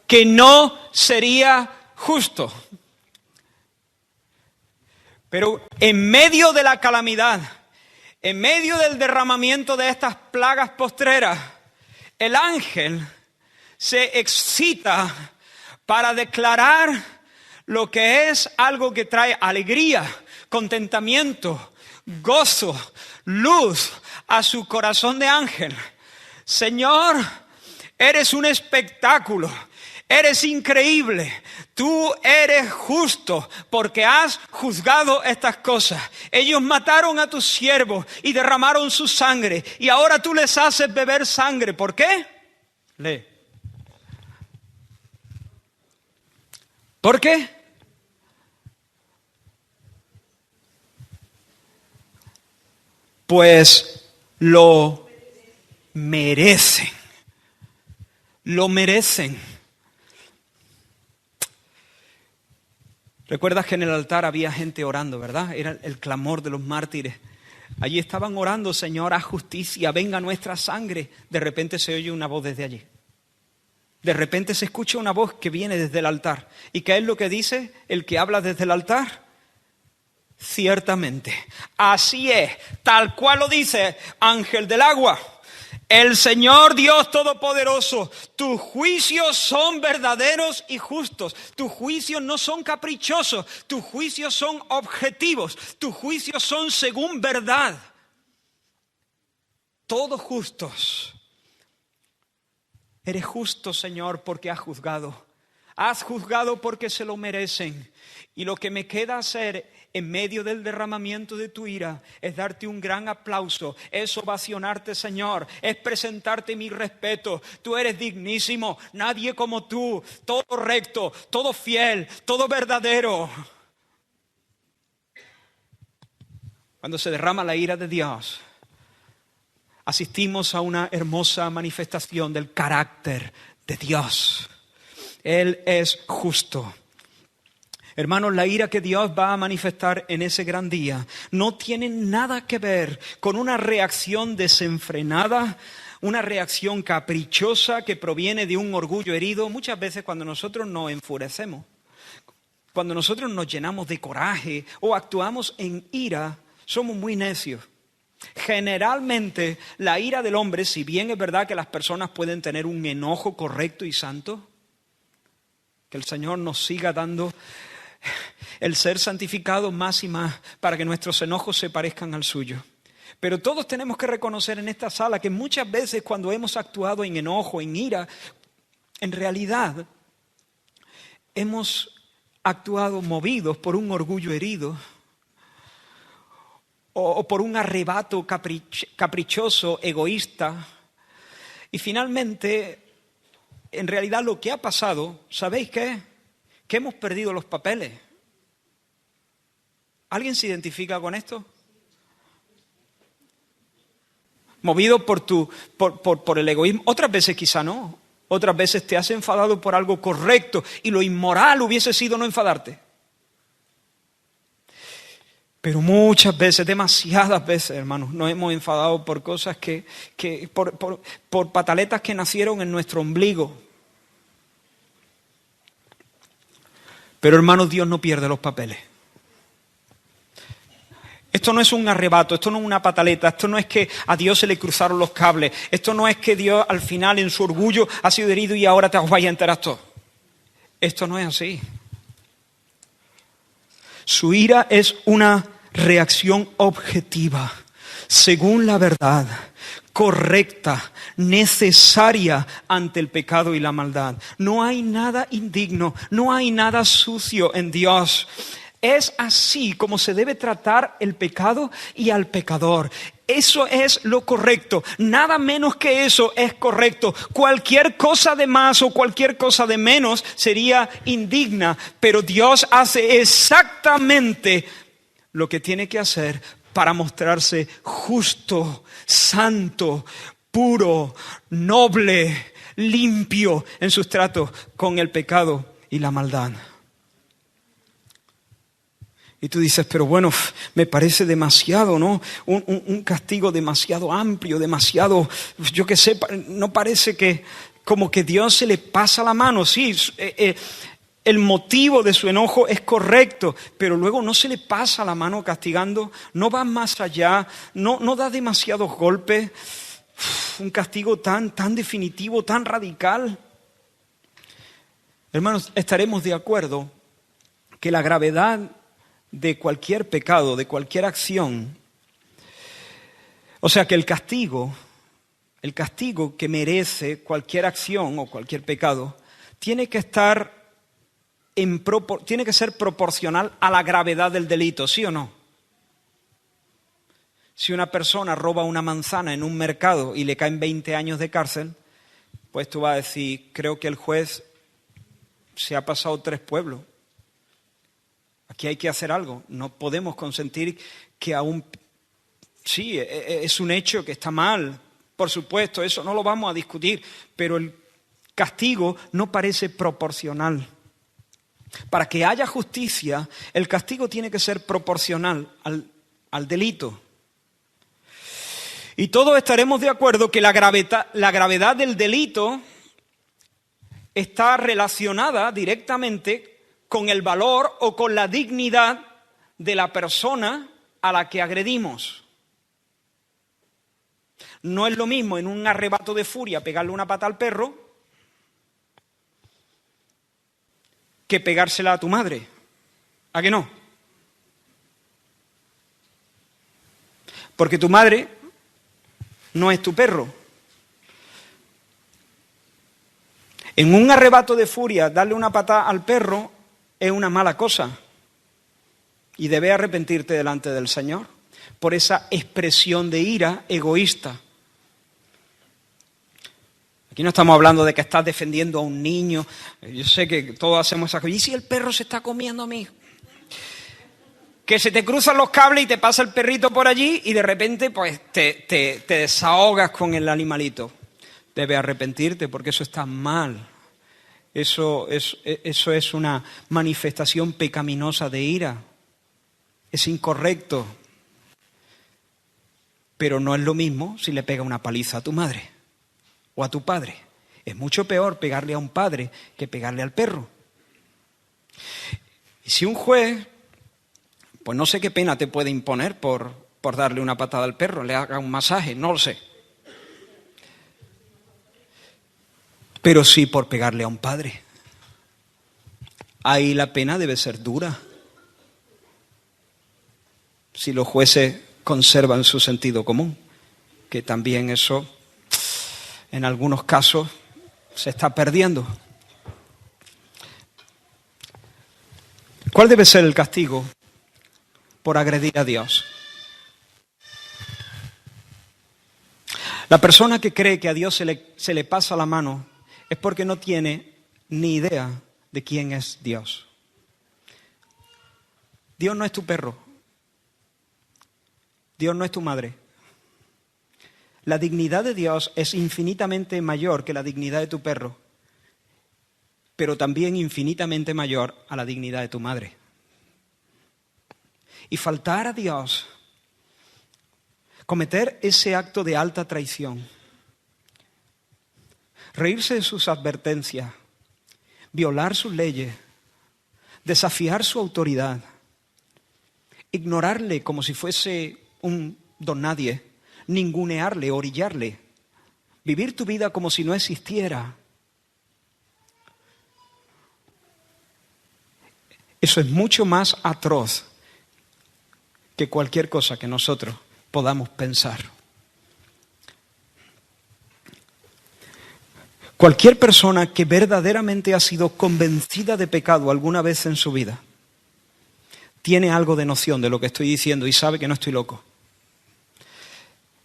Que no sería justo. Pero en medio de la calamidad, En medio del derramamiento de estas plagas postreras, el ángel se excita para declarar lo que es algo que trae alegría, contentamiento, gozo, luz a su corazón de ángel. Señor, eres un espectáculo, eres increíble, tú eres justo porque has juzgado estas cosas. Ellos mataron a tus siervos y derramaron su sangre y ahora tú les haces beber sangre. ¿Por qué? Lee. ¿Por qué? Pues lo merecen. Lo merecen. Recuerdas que en el altar había gente orando, ¿verdad? Era el clamor de los mártires. Allí estaban orando, Señor, haz justicia, venga nuestra sangre. De repente se oye una voz desde allí. De repente se escucha una voz que viene desde el altar. ¿Y qué es lo que dice el que habla desde el altar? Ciertamente, así es, tal cual lo dice ángel del agua. El Señor Dios Todopoderoso, tus juicios son verdaderos y justos. Tus juicios no son caprichosos, tus juicios son objetivos, tus juicios son según verdad. Todos justos. Eres justo, Señor, porque has juzgado. Has juzgado porque se lo merecen. Y lo que me queda hacer en medio del derramamiento de tu ira es darte un gran aplauso, es ovacionarte, Señor, es presentarte mi respeto. Tú eres dignísimo, nadie como tú, todo recto, todo fiel, todo verdadero. Cuando se derrama la ira de Dios, asistimos a una hermosa manifestación del carácter de Dios. Él es justo. Hermanos, la ira que Dios va a manifestar en ese gran día no tiene nada que ver con una reacción desenfrenada, una reacción caprichosa que proviene de un orgullo herido. Muchas veces cuando nosotros nos enfurecemos, cuando nosotros nos llenamos de coraje o actuamos en ira, somos muy necios. Generalmente la ira del hombre, si bien es verdad que las personas pueden tener un enojo correcto y santo, que el Señor nos siga dando el ser santificado más y más para que nuestros enojos se parezcan al suyo. Pero todos tenemos que reconocer en esta sala que muchas veces cuando hemos actuado en enojo, en ira, en realidad hemos actuado movidos por un orgullo herido o por un arrebato caprichoso, egoísta. Y finalmente, en realidad lo que ha pasado, ¿sabéis qué? Que hemos perdido los papeles. ¿Alguien se identifica con esto? Movido por el egoísmo. Otras veces quizá no. Otras veces te has enfadado por algo correcto y lo inmoral hubiese sido no enfadarte. Pero muchas veces, demasiadas veces, hermanos, nos hemos enfadado por cosas por pataletas que nacieron en nuestro ombligo. Pero hermanos, Dios no pierde los papeles. Esto no es un arrebato, esto no es una pataleta, esto no es que a Dios se le cruzaron los cables, esto no es que Dios al final en su orgullo ha sido herido y ahora te vaya a enterar todo. Esto no es así. Su ira es una reacción objetiva, según la verdad, correcta, necesaria ante el pecado y la maldad. No hay nada indigno, no hay nada sucio en Dios. Es así como se debe tratar el pecado y al pecador. Eso es lo correcto. Nada menos que eso es correcto. Cualquier cosa de más o cualquier cosa de menos sería indigna. Pero Dios hace exactamente lo que tiene que hacer para mostrarse justo, santo, puro, noble, limpio en sus tratos con el pecado y la maldad. Y tú dices, pero bueno, me parece demasiado, ¿no? Un castigo demasiado amplio, demasiado, yo qué sé, no parece que como que Dios se le pasa la mano. Sí, el motivo de su enojo es correcto, pero luego no se le pasa la mano castigando, no va más allá, no da demasiados golpes, un castigo tan definitivo, tan radical. Hermanos, estaremos de acuerdo que la gravedad de cualquier pecado, de cualquier acción, o sea que el castigo que merece cualquier acción o cualquier pecado, tiene que ser proporcional a la gravedad del delito, ¿sí o no? Si una persona roba una manzana en un mercado y le caen 20 años de cárcel, pues tú vas a decir, creo que el juez se ha pasado 3 pueblos. Aquí hay que hacer algo. No podemos consentir que aún... Sí, es un hecho que está mal, por supuesto, eso no lo vamos a discutir, pero el castigo no parece proporcional. Para que haya justicia, el castigo tiene que ser proporcional al delito. Y todos estaremos de acuerdo que la gravedad del delito está relacionada directamente con el valor o con la dignidad de la persona a la que agredimos. No es lo mismo en un arrebato de furia pegarle una pata al perro que pegársela a tu madre. ¿A qué no? Porque tu madre no es tu perro. En un arrebato de furia darle una patada al perro es una mala cosa y debes arrepentirte delante del Señor por esa expresión de ira egoísta. Aquí no estamos hablando de que estás defendiendo a un niño. Yo sé que todos hacemos esas cosas. ¿Y si el perro se está comiendo a mi hijo? Que se te cruzan los cables y te pasa el perrito por allí y de repente pues te desahogas con el animalito. Debes arrepentirte porque eso está mal. Eso es una manifestación pecaminosa de ira. Es incorrecto. Pero no es lo mismo si le pega una paliza a tu madre o a tu padre. Es mucho peor pegarle a un padre que pegarle al perro. Y si un juez, pues no sé qué pena te puede imponer por darle una patada al perro, le haga un masaje, no lo sé. Pero sí por pegarle a un padre. Ahí la pena debe ser dura. Si los jueces conservan su sentido común, que también eso en algunos casos se está perdiendo. ¿Cuál debe ser el castigo por agredir a Dios? La persona que cree que a Dios se le pasa la mano es porque no tiene ni idea de quién es Dios. Dios no es tu perro. Dios no es tu madre. La dignidad de Dios es infinitamente mayor que la dignidad de tu perro, pero también infinitamente mayor a la dignidad de tu madre. Y faltar a Dios, cometer ese acto de alta traición, reírse de sus advertencias, violar sus leyes, desafiar su autoridad, ignorarle como si fuese un don nadie, ningunearle, orillarle, vivir tu vida como si no existiera. Eso es mucho más atroz que cualquier cosa que nosotros podamos pensar. Cualquier persona que verdaderamente ha sido convencida de pecado alguna vez en su vida, tiene algo de noción de lo que estoy diciendo y sabe que no estoy loco.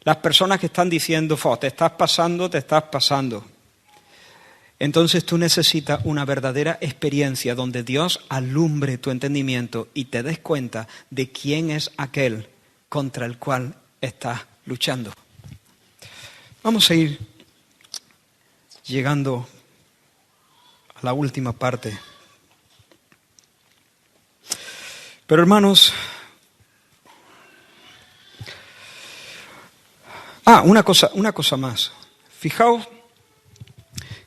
Las personas que están diciendo, te estás pasando. Entonces tú necesitas una verdadera experiencia donde Dios alumbre tu entendimiento y te des cuenta de quién es aquel contra el cual estás luchando. Vamos a ir llegando a la última parte. Pero hermanos, una cosa más. Fijaos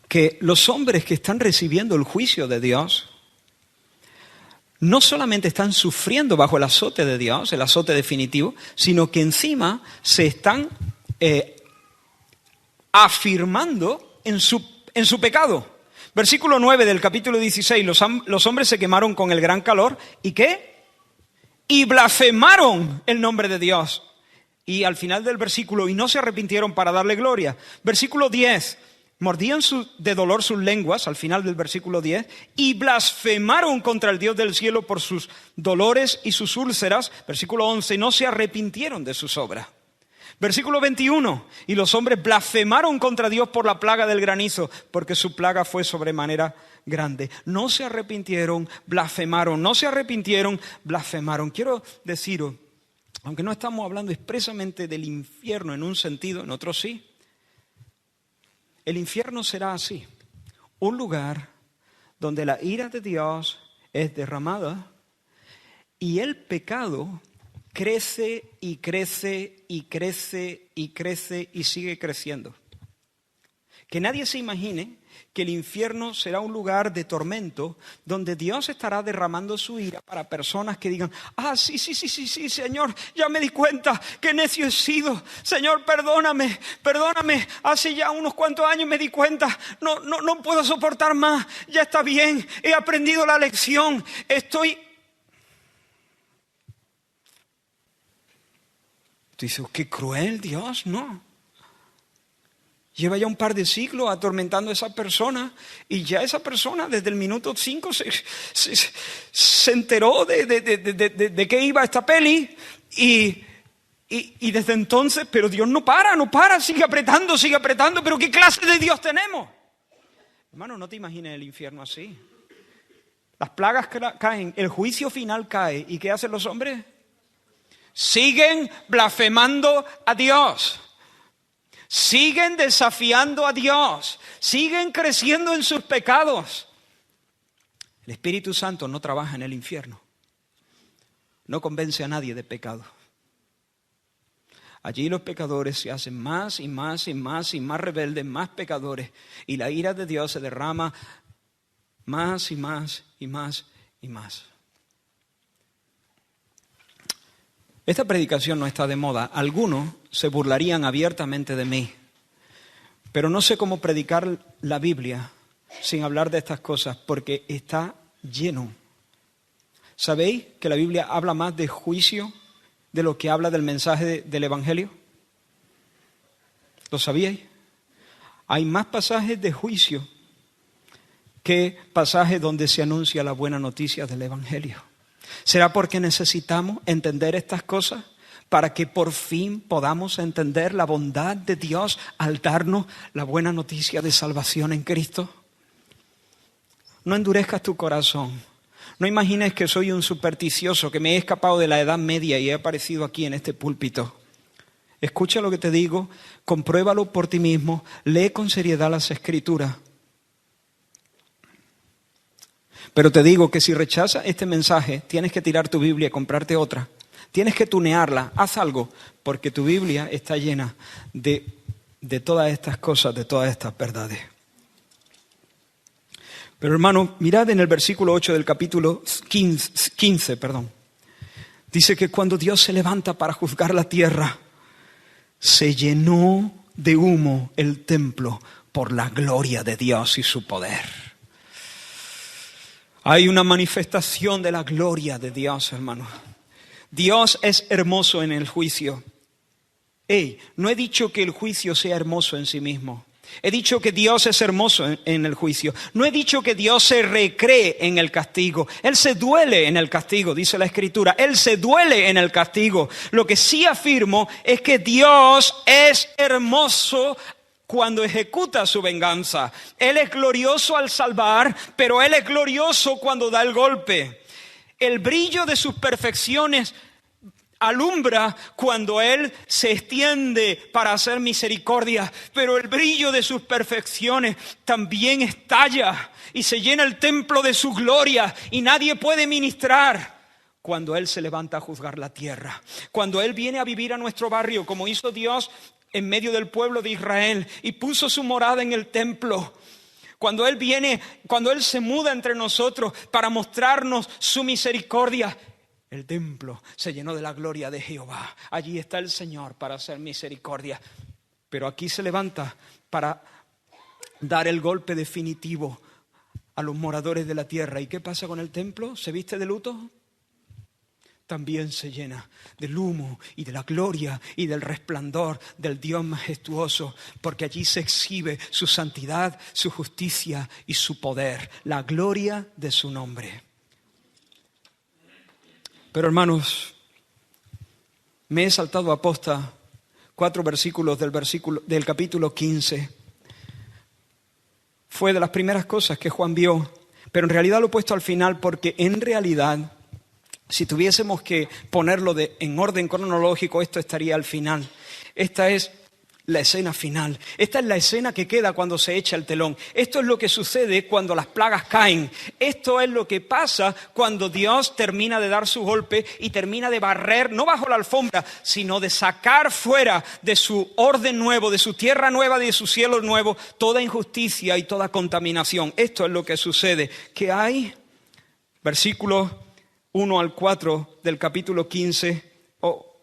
que los hombres que están recibiendo el juicio de Dios no solamente están sufriendo bajo el azote de Dios, el azote definitivo, sino que encima se están afirmando en su pecado. Versículo 9 del capítulo 16, los hombres se quemaron con el gran calor. ¿Y qué? Y blasfemaron el nombre de Dios. Y al final del versículo, y no se arrepintieron para darle gloria. Versículo 10, mordían de dolor sus lenguas, al final del versículo 10, y blasfemaron contra el Dios del cielo por sus dolores y sus úlceras. Versículo 11, no se arrepintieron de sus obras. Versículo 21, y los hombres blasfemaron contra Dios por la plaga del granizo, porque su plaga fue sobremanera grande. No se arrepintieron, blasfemaron, no se arrepintieron, blasfemaron. Quiero deciros, aunque no estamos hablando expresamente del infierno en un sentido, en otro sí, el infierno será así, un lugar donde la ira de Dios es derramada y el pecado crece y crece y crece y crece y sigue creciendo. Que nadie se imagine que el infierno será un lugar de tormento donde Dios estará derramando su ira para personas que digan: sí, Señor, ya me di cuenta que necio he sido. Señor, perdóname, hace ya unos cuantos años me di cuenta, no puedo soportar más, ya está bien, he aprendido la lección, Tú dices: qué cruel Dios, ¿no? Lleva ya un par de siglos atormentando a esa persona y ya esa persona desde el minuto 5 se enteró de qué iba esta peli y desde entonces, pero Dios no para, sigue apretando, pero ¿qué clase de Dios tenemos? Hermano, no te imagines el infierno así. Las plagas caen, el juicio final cae, ¿y qué hacen los hombres? Siguen blasfemando a Dios. Siguen desafiando a Dios, siguen creciendo en sus pecados. El Espíritu Santo no trabaja en el infierno, no convence a nadie de pecado. Allí los pecadores se hacen más y más y más y más rebeldes, más pecadores, y la ira de Dios se derrama más y más y más y más. Esta predicación no está de moda. Algunos se burlarían abiertamente de mí, pero no sé cómo predicar la Biblia sin hablar de estas cosas, porque está lleno. ¿Sabéis que la Biblia habla más de juicio de lo que habla del mensaje del Evangelio? ¿Lo sabíais? Hay más pasajes de juicio que pasajes donde se anuncia la buena noticia del Evangelio. ¿Será porque necesitamos entender estas cosas para que por fin podamos entender la bondad de Dios al darnos la buena noticia de salvación en Cristo? No endurezcas tu corazón. No imagines que soy un supersticioso, que me he escapado de la Edad Media y he aparecido aquí en este púlpito. Escucha lo que te digo, compruébalo por ti mismo, lee con seriedad las Escrituras. Pero te digo que si rechazas este mensaje, tienes que tirar tu Biblia y comprarte otra. Tienes que tunearla, haz algo, porque tu Biblia está llena de todas estas cosas, de todas estas verdades. Pero hermano, mirad en el versículo 8 del capítulo 15. Dice que cuando Dios se levanta para juzgar la tierra, se llenó de humo el templo por la gloria de Dios y su poder. Hay una manifestación de la gloria de Dios, hermano. Dios es hermoso en el juicio. No he dicho que el juicio sea hermoso en sí mismo. He dicho que Dios es hermoso en el juicio. No he dicho que Dios se recree en el castigo. Él se duele en el castigo, dice la Escritura. Él se duele en el castigo. Lo que sí afirmo es que Dios es hermoso cuando ejecuta su venganza. Él es glorioso al salvar, pero Él es glorioso cuando da el golpe. El brillo de sus perfecciones alumbra cuando Él se extiende para hacer misericordia, pero el brillo de sus perfecciones también estalla y se llena el templo de su gloria y nadie puede ministrar cuando Él se levanta a juzgar la tierra. Cuando Él viene a vivir a nuestro barrio, como hizo Dios en medio del pueblo de Israel y puso su morada en el templo. Cuando Él viene, cuando Él se muda entre nosotros para mostrarnos su misericordia, el templo se llenó de la gloria de Jehová. Allí está el Señor para hacer misericordia. Pero aquí se levanta para dar el golpe definitivo a los moradores de la tierra. ¿Y qué pasa con el templo? ¿Se viste de luto? También se llena del humo y de la gloria y del resplandor del Dios majestuoso, porque allí se exhibe su santidad, su justicia y su poder, la gloria de su nombre. Pero hermanos, me he saltado a posta 4 versículos del capítulo 15. Fue de las primeras cosas que Juan vio, pero en realidad lo he puesto al final porque en realidad, si tuviésemos que ponerlo en orden cronológico, esto estaría al final. Esta es la escena final. Esta es la escena que queda cuando se echa el telón. Esto es lo que sucede cuando las plagas caen. Esto es lo que pasa cuando Dios termina de dar su golpe y termina de barrer, no bajo la alfombra, sino de sacar fuera de su orden nuevo, de su tierra nueva, de su cielo nuevo, toda injusticia y toda contaminación. Esto es lo que sucede. ¿Qué hay? Versículos 1 al 4 del capítulo 15,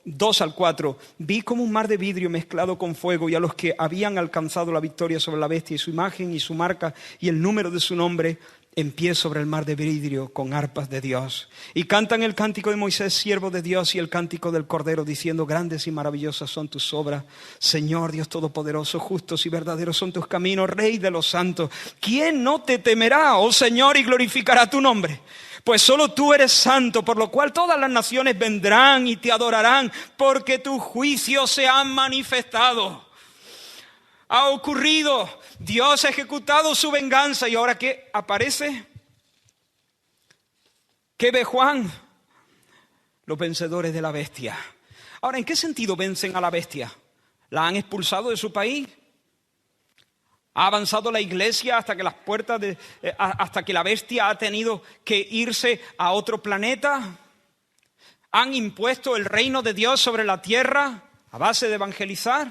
2 al 4. Vi como un mar de vidrio mezclado con fuego, y a los que habían alcanzado la victoria sobre la bestia y su imagen y su marca y el número de su nombre, en pie sobre el mar de vidrio con arpas de Dios. Y cantan el cántico de Moisés, siervo de Dios, y el cántico del Cordero, diciendo: grandes y maravillosas son tus obras, Señor Dios Todopoderoso, justos y verdaderos son tus caminos, Rey de los santos. ¿Quién no te temerá, oh Señor, y glorificará tu nombre? Pues solo tú eres santo, por lo cual todas las naciones vendrán y te adorarán, porque tus juicios se han manifestado. Ha ocurrido, Dios ha ejecutado su venganza. ¿Y ahora qué aparece? ¿Qué ve Juan? Los vencedores de la bestia. Ahora, ¿en qué sentido vencen a la bestia? ¿La han expulsado de su país? ¿Ha avanzado la iglesia hasta que hasta que la bestia ha tenido que irse a otro planeta? ¿Han impuesto el reino de Dios sobre la tierra a base de evangelizar?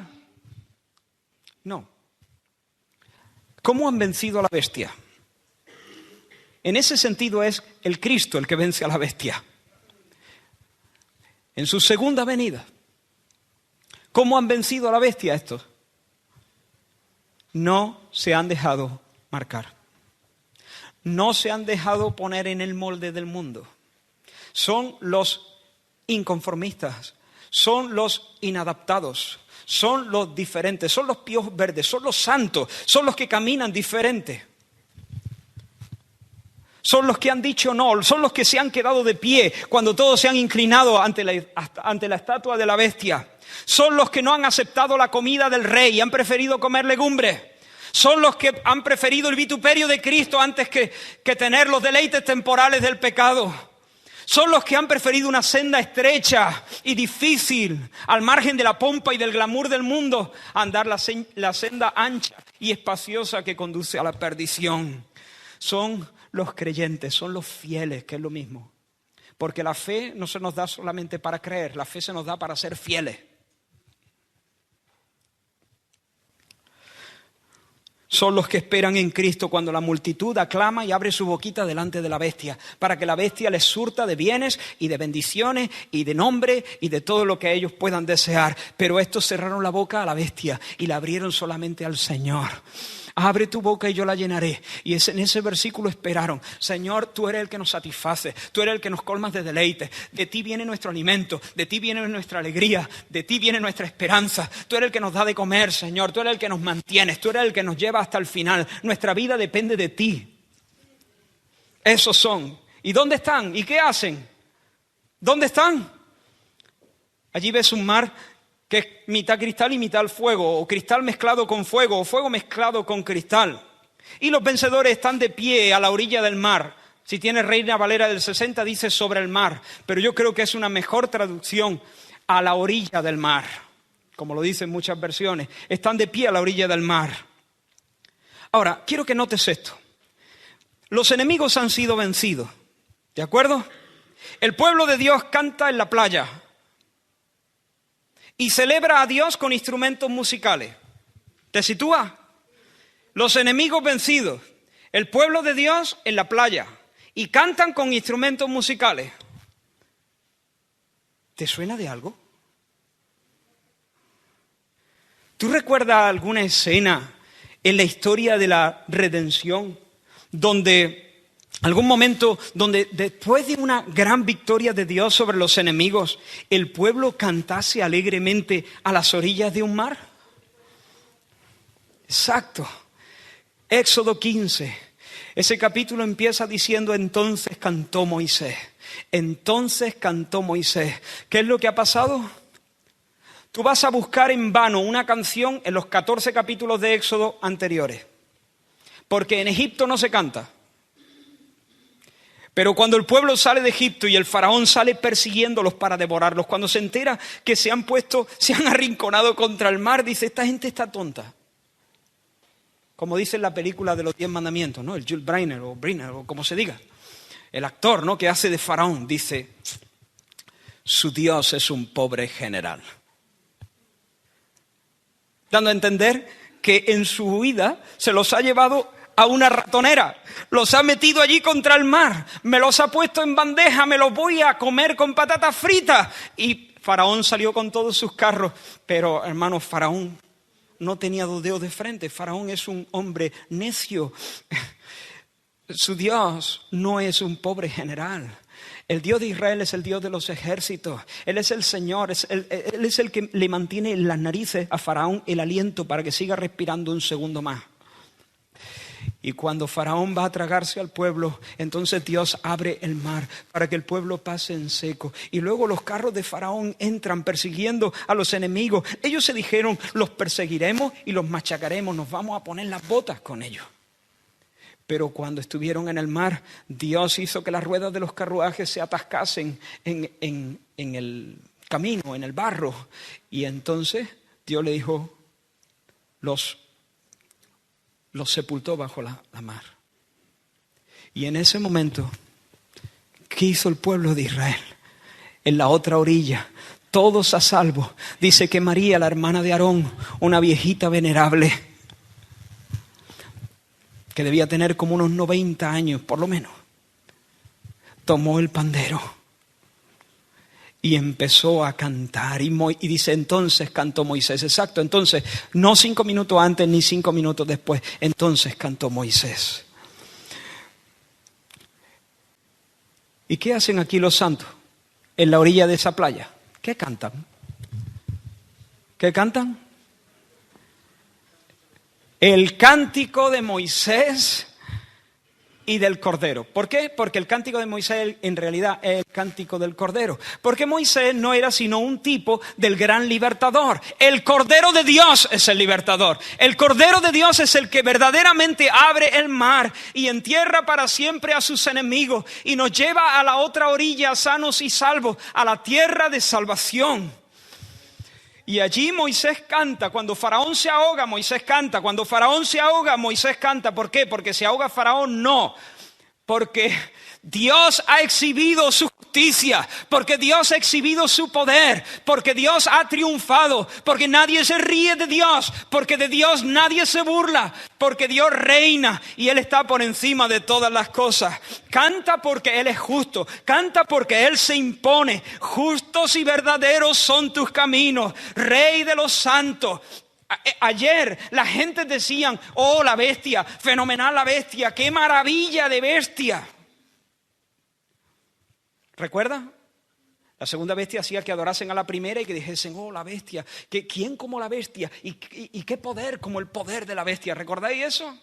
No. ¿Cómo han vencido a la bestia? En ese sentido es el Cristo el que vence a la bestia. En su segunda venida. ¿Cómo han vencido a la bestia estos? No se han dejado marcar. No se han dejado poner en el molde del mundo. Son los inconformistas, son los inadaptados, son los diferentes, son los piojos verdes, son los santos, son los que caminan diferente. Son los que han dicho no, son los que se han quedado de pie cuando todos se han inclinado ante la estatua de la bestia. Son los que no han aceptado la comida del rey y han preferido comer legumbres. Son los que han preferido el vituperio de Cristo antes que tener los deleites temporales del pecado. Son los que han preferido una senda estrecha y difícil, al margen de la pompa y del glamour del mundo, a andar la senda ancha y espaciosa que conduce a la perdición. Son los creyentes, son los fieles, que es lo mismo. Porque la fe no se nos da solamente para creer, la fe se nos da para ser fieles. Son los que esperan en Cristo cuando la multitud aclama y abre su boquita delante de la bestia, para que la bestia les surta de bienes y de bendiciones y de nombre y de todo lo que ellos puedan desear. Pero estos cerraron la boca a la bestia y la abrieron solamente al Señor. Abre tu boca y yo la llenaré. Y en ese versículo esperaron: Señor, tú eres el que nos satisface, tú eres el que nos colmas de deleite. De ti viene nuestro alimento, de ti viene nuestra alegría, de ti viene nuestra esperanza. Tú eres el que nos da de comer, Señor, tú eres el que nos mantienes, tú eres el que nos lleva hasta el final. Nuestra vida depende de ti. Esos son. ¿Y dónde están? ¿Y qué hacen? ¿Dónde están? Allí ves un mar que es mitad cristal y mitad fuego, o cristal mezclado con fuego, o fuego mezclado con cristal. Y los vencedores están de pie a la orilla del mar. Si tiene Reina Valera del 60 dice sobre el mar, pero yo creo que es una mejor traducción: a la orilla del mar, como lo dicen muchas versiones. Están de pie a la orilla del mar. Ahora, quiero que notes esto. Los enemigos han sido vencidos, ¿de acuerdo? El pueblo de Dios canta en la playa y celebra a Dios con instrumentos musicales. ¿Te sitúa? Los enemigos vencidos. el pueblo de Dios en la playa y cantan con instrumentos musicales. ¿Te suena de algo? ¿Tú recuerdas alguna escena en la historia de la redención donde algún momento donde después de una gran victoria de Dios sobre los enemigos, el pueblo cantase alegremente a las orillas de un mar? Exacto. Éxodo 15. Ese capítulo empieza diciendo: entonces cantó Moisés. Entonces cantó Moisés. ¿Qué es lo que ha pasado? Tú vas a buscar en vano una canción en los 14 capítulos de Éxodo anteriores. Porque en Egipto no se canta. Pero cuando el pueblo sale de Egipto y el faraón sale persiguiéndolos para devorarlos, cuando se entera que se han arrinconado contra el mar, dice: esta gente está tonta. Como dice en la película de los 10 mandamientos, ¿no? El Jules Briner o como se diga. El actor, ¿no?, que hace de faraón, dice: su Dios es un pobre general. Dando a entender que en su huida se los ha llevado a una ratonera, los ha metido allí contra el mar, me los ha puesto en bandeja, me los voy a comer con patatas fritas. Y Faraón salió con todos sus carros, pero hermanos, Faraón no tenía 2 dedos de frente. Faraón es un hombre necio. Su Dios no es un pobre general. El Dios de Israel es el Dios de los ejércitos. Él es el Señor, Él es el que le mantiene en las narices a Faraón el aliento para que siga respirando un segundo más. Y cuando Faraón va a tragarse al pueblo, entonces Dios abre el mar para que el pueblo pase en seco. Y luego los carros de Faraón entran persiguiendo a los enemigos. Ellos se dijeron: los perseguiremos y los machacaremos, nos vamos a poner las botas con ellos. Pero cuando estuvieron en el mar, Dios hizo que las ruedas de los carruajes se atascasen en el camino, en el barro. Y entonces Dios le dijo: los sepultó bajo la mar. Y en ese momento, ¿qué hizo el pueblo de Israel? En la otra orilla, todos a salvo. Dice que María, la hermana de Aarón, una viejita venerable, que debía tener como unos 90 años, por lo menos, tomó el pandero y empezó a cantar. Y dice: entonces cantó Moisés. Exacto, entonces, no 5 minutos antes ni 5 minutos después. Entonces cantó Moisés. ¿Y qué hacen aquí los santos en la orilla de esa playa? ¿Qué cantan? ¿Qué cantan? El cántico de Moisés y del Cordero. ¿Por qué? Porque el cántico de Moisés en realidad es el cántico del Cordero. Porque Moisés no era sino un tipo del gran libertador. El Cordero de Dios es el libertador. El Cordero de Dios es el que verdaderamente abre el mar y entierra para siempre a sus enemigos y nos lleva a la otra orilla sanos y salvos, a la tierra de salvación. Y allí Moisés canta. Cuando Faraón se ahoga, Moisés canta. Cuando Faraón se ahoga, Moisés canta. ¿Por qué? Porque se ahoga Faraón. No. Porque Dios ha exhibido su justicia. Porque Dios ha exhibido su poder. Porque Dios ha triunfado. Porque nadie se ríe de Dios. Porque de Dios nadie se burla. Porque Dios reina y Él está por encima de todas las cosas. Canta porque Él es justo. Canta porque Él se impone. Justos y verdaderos son tus caminos, Rey de los santos. Ayer la gente decían: oh, la bestia, fenomenal la bestia, qué maravilla de bestia. ¿Recuerda? La segunda bestia hacía que adorasen a la primera y que dijesen: oh, la bestia, ¿quién como la bestia? ¿Y qué poder como el poder de la bestia? ¿Recordáis eso?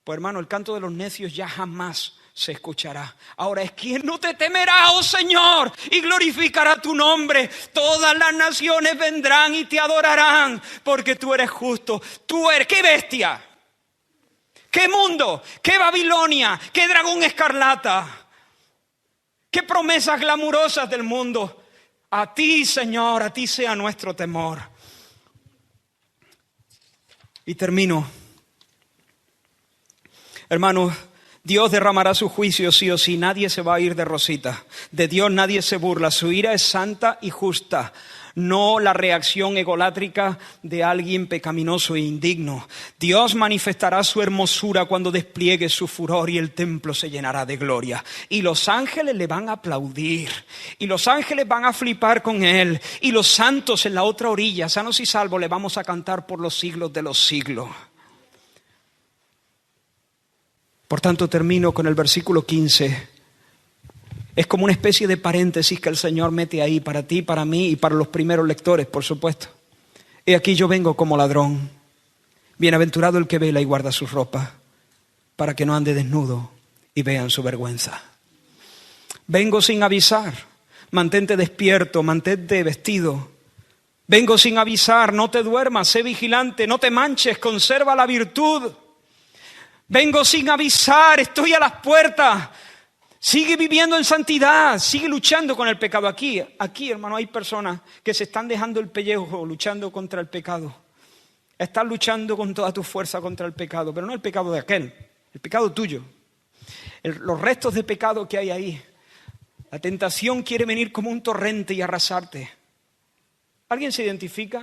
Pues hermano, el canto de los necios ya jamás se escuchará. Ahora es: ¿quién no te temerá, oh Señor, y glorificará tu nombre? Todas las naciones vendrán y te adorarán, porque tú eres justo. Tú eres, ¿qué bestia? ¿Qué mundo? ¿Qué Babilonia? ¿Qué dragón escarlata? ¿Qué promesas glamurosas del mundo? A ti, Señor, a ti sea nuestro temor. Y termino. Hermanos, Dios derramará su juicio sí o sí, nadie se va a ir de rosita. De Dios nadie se burla, su ira es santa y justa. No la reacción egolátrica de alguien pecaminoso e indigno. Dios manifestará su hermosura cuando despliegue su furor y el templo se llenará de gloria. Y los ángeles le van a aplaudir. Y los ángeles van a flipar con él. Y los santos en la otra orilla, sanos y salvos, le vamos a cantar por los siglos de los siglos. Por tanto, termino con el versículo 15. Es como una especie de paréntesis que el Señor mete ahí para ti, para mí y para los primeros lectores, por supuesto. He aquí yo vengo como ladrón. Bienaventurado el que vela y guarda sus ropas, para que no ande desnudo y vean su vergüenza. Vengo sin avisar. Mantente despierto, mantente vestido. Vengo sin avisar, no te duermas, sé vigilante, no te manches, conserva la virtud. Vengo sin avisar, estoy a las puertas. Sigue viviendo en santidad, sigue luchando con el pecado. Aquí, hermano, hay personas que se están dejando el pellejo luchando contra el pecado. Estás luchando con toda tu fuerza contra el pecado, pero no el pecado de aquel, el pecado tuyo. Los restos de pecado que hay ahí. La tentación quiere venir como un torrente y arrasarte. ¿Alguien se identifica?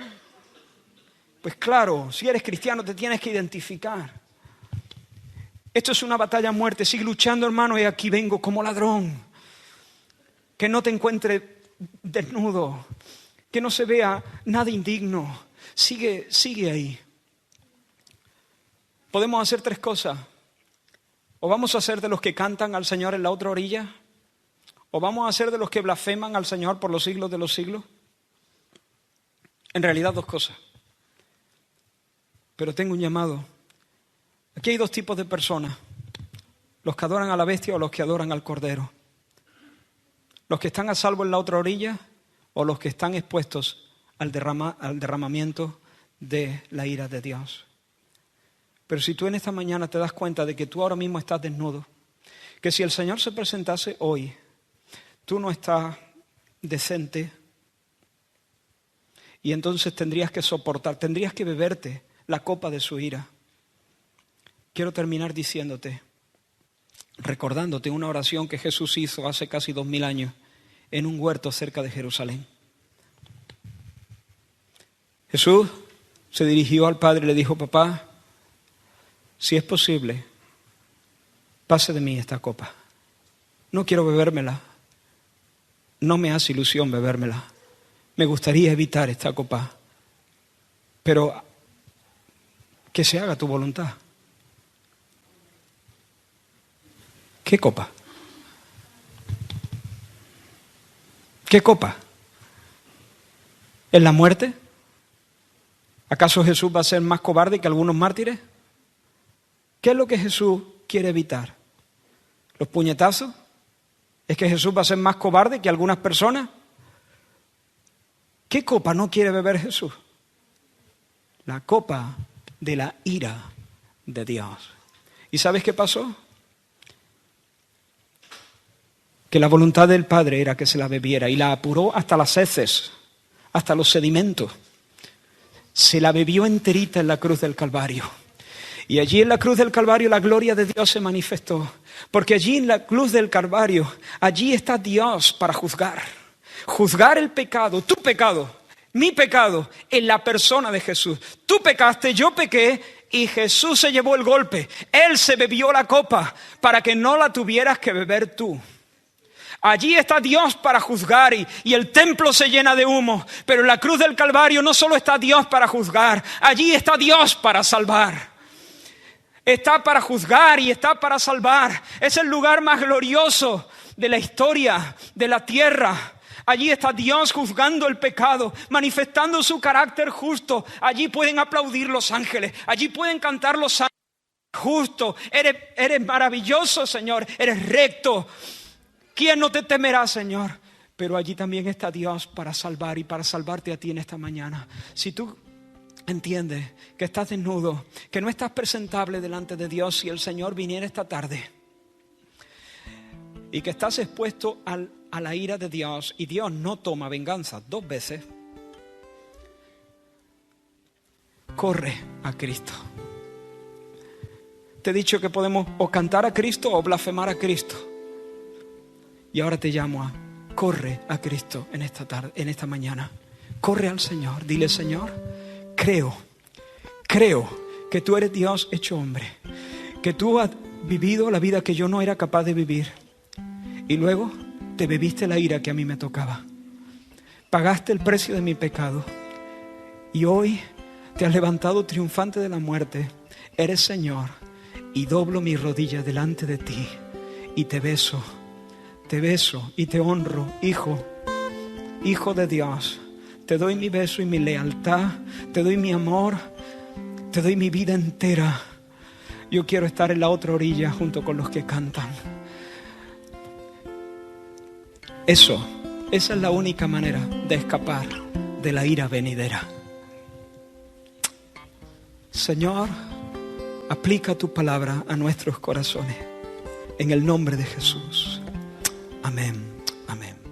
Pues claro, si eres cristiano te tienes que identificar. Esto es una batalla a muerte. Sigue luchando, hermano, y aquí vengo como ladrón. Que no te encuentre desnudo. Que no se vea nada indigno. Sigue ahí. Podemos hacer tres cosas. O vamos a ser de los que cantan al Señor en la otra orilla. O vamos a ser de los que blasfeman al Señor por los siglos de los siglos. En realidad, dos cosas. Pero tengo un llamado. Aquí hay dos tipos de personas, los que adoran a la bestia o los que adoran al cordero. Los que están a salvo en la otra orilla o los que están expuestos al derramamiento de la ira de Dios. Pero si tú en esta mañana te das cuenta de que tú ahora mismo estás desnudo, que si el Señor se presentase hoy, tú no estás decente y entonces tendrías que soportar, tendrías que beberte la copa de su ira. Quiero terminar diciéndote, recordándote una oración que Jesús hizo hace casi 2000 años en un huerto cerca de Jerusalén. Jesús se dirigió al Padre y le dijo: papá, si es posible, pase de mí esta copa. No quiero bebérmela. No me hace ilusión bebérmela. Me gustaría evitar esta copa. Pero que se haga tu voluntad. ¿Qué copa? ¿Qué copa? ¿Es la muerte? ¿Acaso Jesús va a ser más cobarde que algunos mártires? ¿Qué es lo que Jesús quiere evitar? ¿Los puñetazos? ¿Es que Jesús va a ser más cobarde que algunas personas? ¿Qué copa no quiere beber Jesús? La copa de la ira de Dios. ¿Y sabes qué pasó? Que la voluntad del Padre era que se la bebiera y la apuró hasta las heces, hasta los sedimentos. Se la bebió enterita en la cruz del Calvario. Y allí en la cruz del Calvario la gloria de Dios se manifestó. Porque allí en la cruz del Calvario, allí está Dios para juzgar. Juzgar el pecado, tu pecado, mi pecado, en la persona de Jesús. Tú pecaste, yo pequé. Y Jesús se llevó el golpe. Él se bebió la copa para que no la tuvieras que beber tú. Allí está Dios para juzgar y el templo se llena de humo. Pero en la cruz del Calvario no solo está Dios para juzgar, allí está Dios para salvar. Está para juzgar y está para salvar. Es el lugar más glorioso de la historia de la tierra. Allí está Dios juzgando el pecado, manifestando su carácter justo. Allí pueden aplaudir los ángeles, allí pueden cantar los ángeles. Justo, eres maravilloso, Señor, eres recto. ¿Quién no te temerá, Señor? Pero allí también está Dios para salvar y para salvarte a ti en esta mañana. Si tú entiendes que estás desnudo, que no estás presentable delante de Dios si el Señor viniera esta tarde, y que estás expuesto a la ira de Dios y Dios no toma venganza 2 veces, corre a Cristo. te he dicho que podemos o cantar a Cristo o blasfemar a Cristo. Y ahora te llamo a corre a Cristo en esta tarde, en esta mañana. Corre al Señor. Dile: Señor, creo que tú eres Dios hecho hombre, que tú has vivido la vida que yo no era capaz de vivir y luego te bebiste la ira que a mí me tocaba. Pagaste el precio de mi pecado y hoy te has levantado triunfante de la muerte. Eres Señor y doblo mis rodillas delante de ti y te beso y te honro, hijo de Dios. Te doy mi beso y mi lealtad, te doy mi amor, te doy mi vida entera. Yo quiero estar en la otra orilla junto con los que cantan. Esa es la única manera de escapar de la ira venidera. Señor, aplica tu palabra a nuestros corazones. En el nombre de Jesús. Amén. Amén.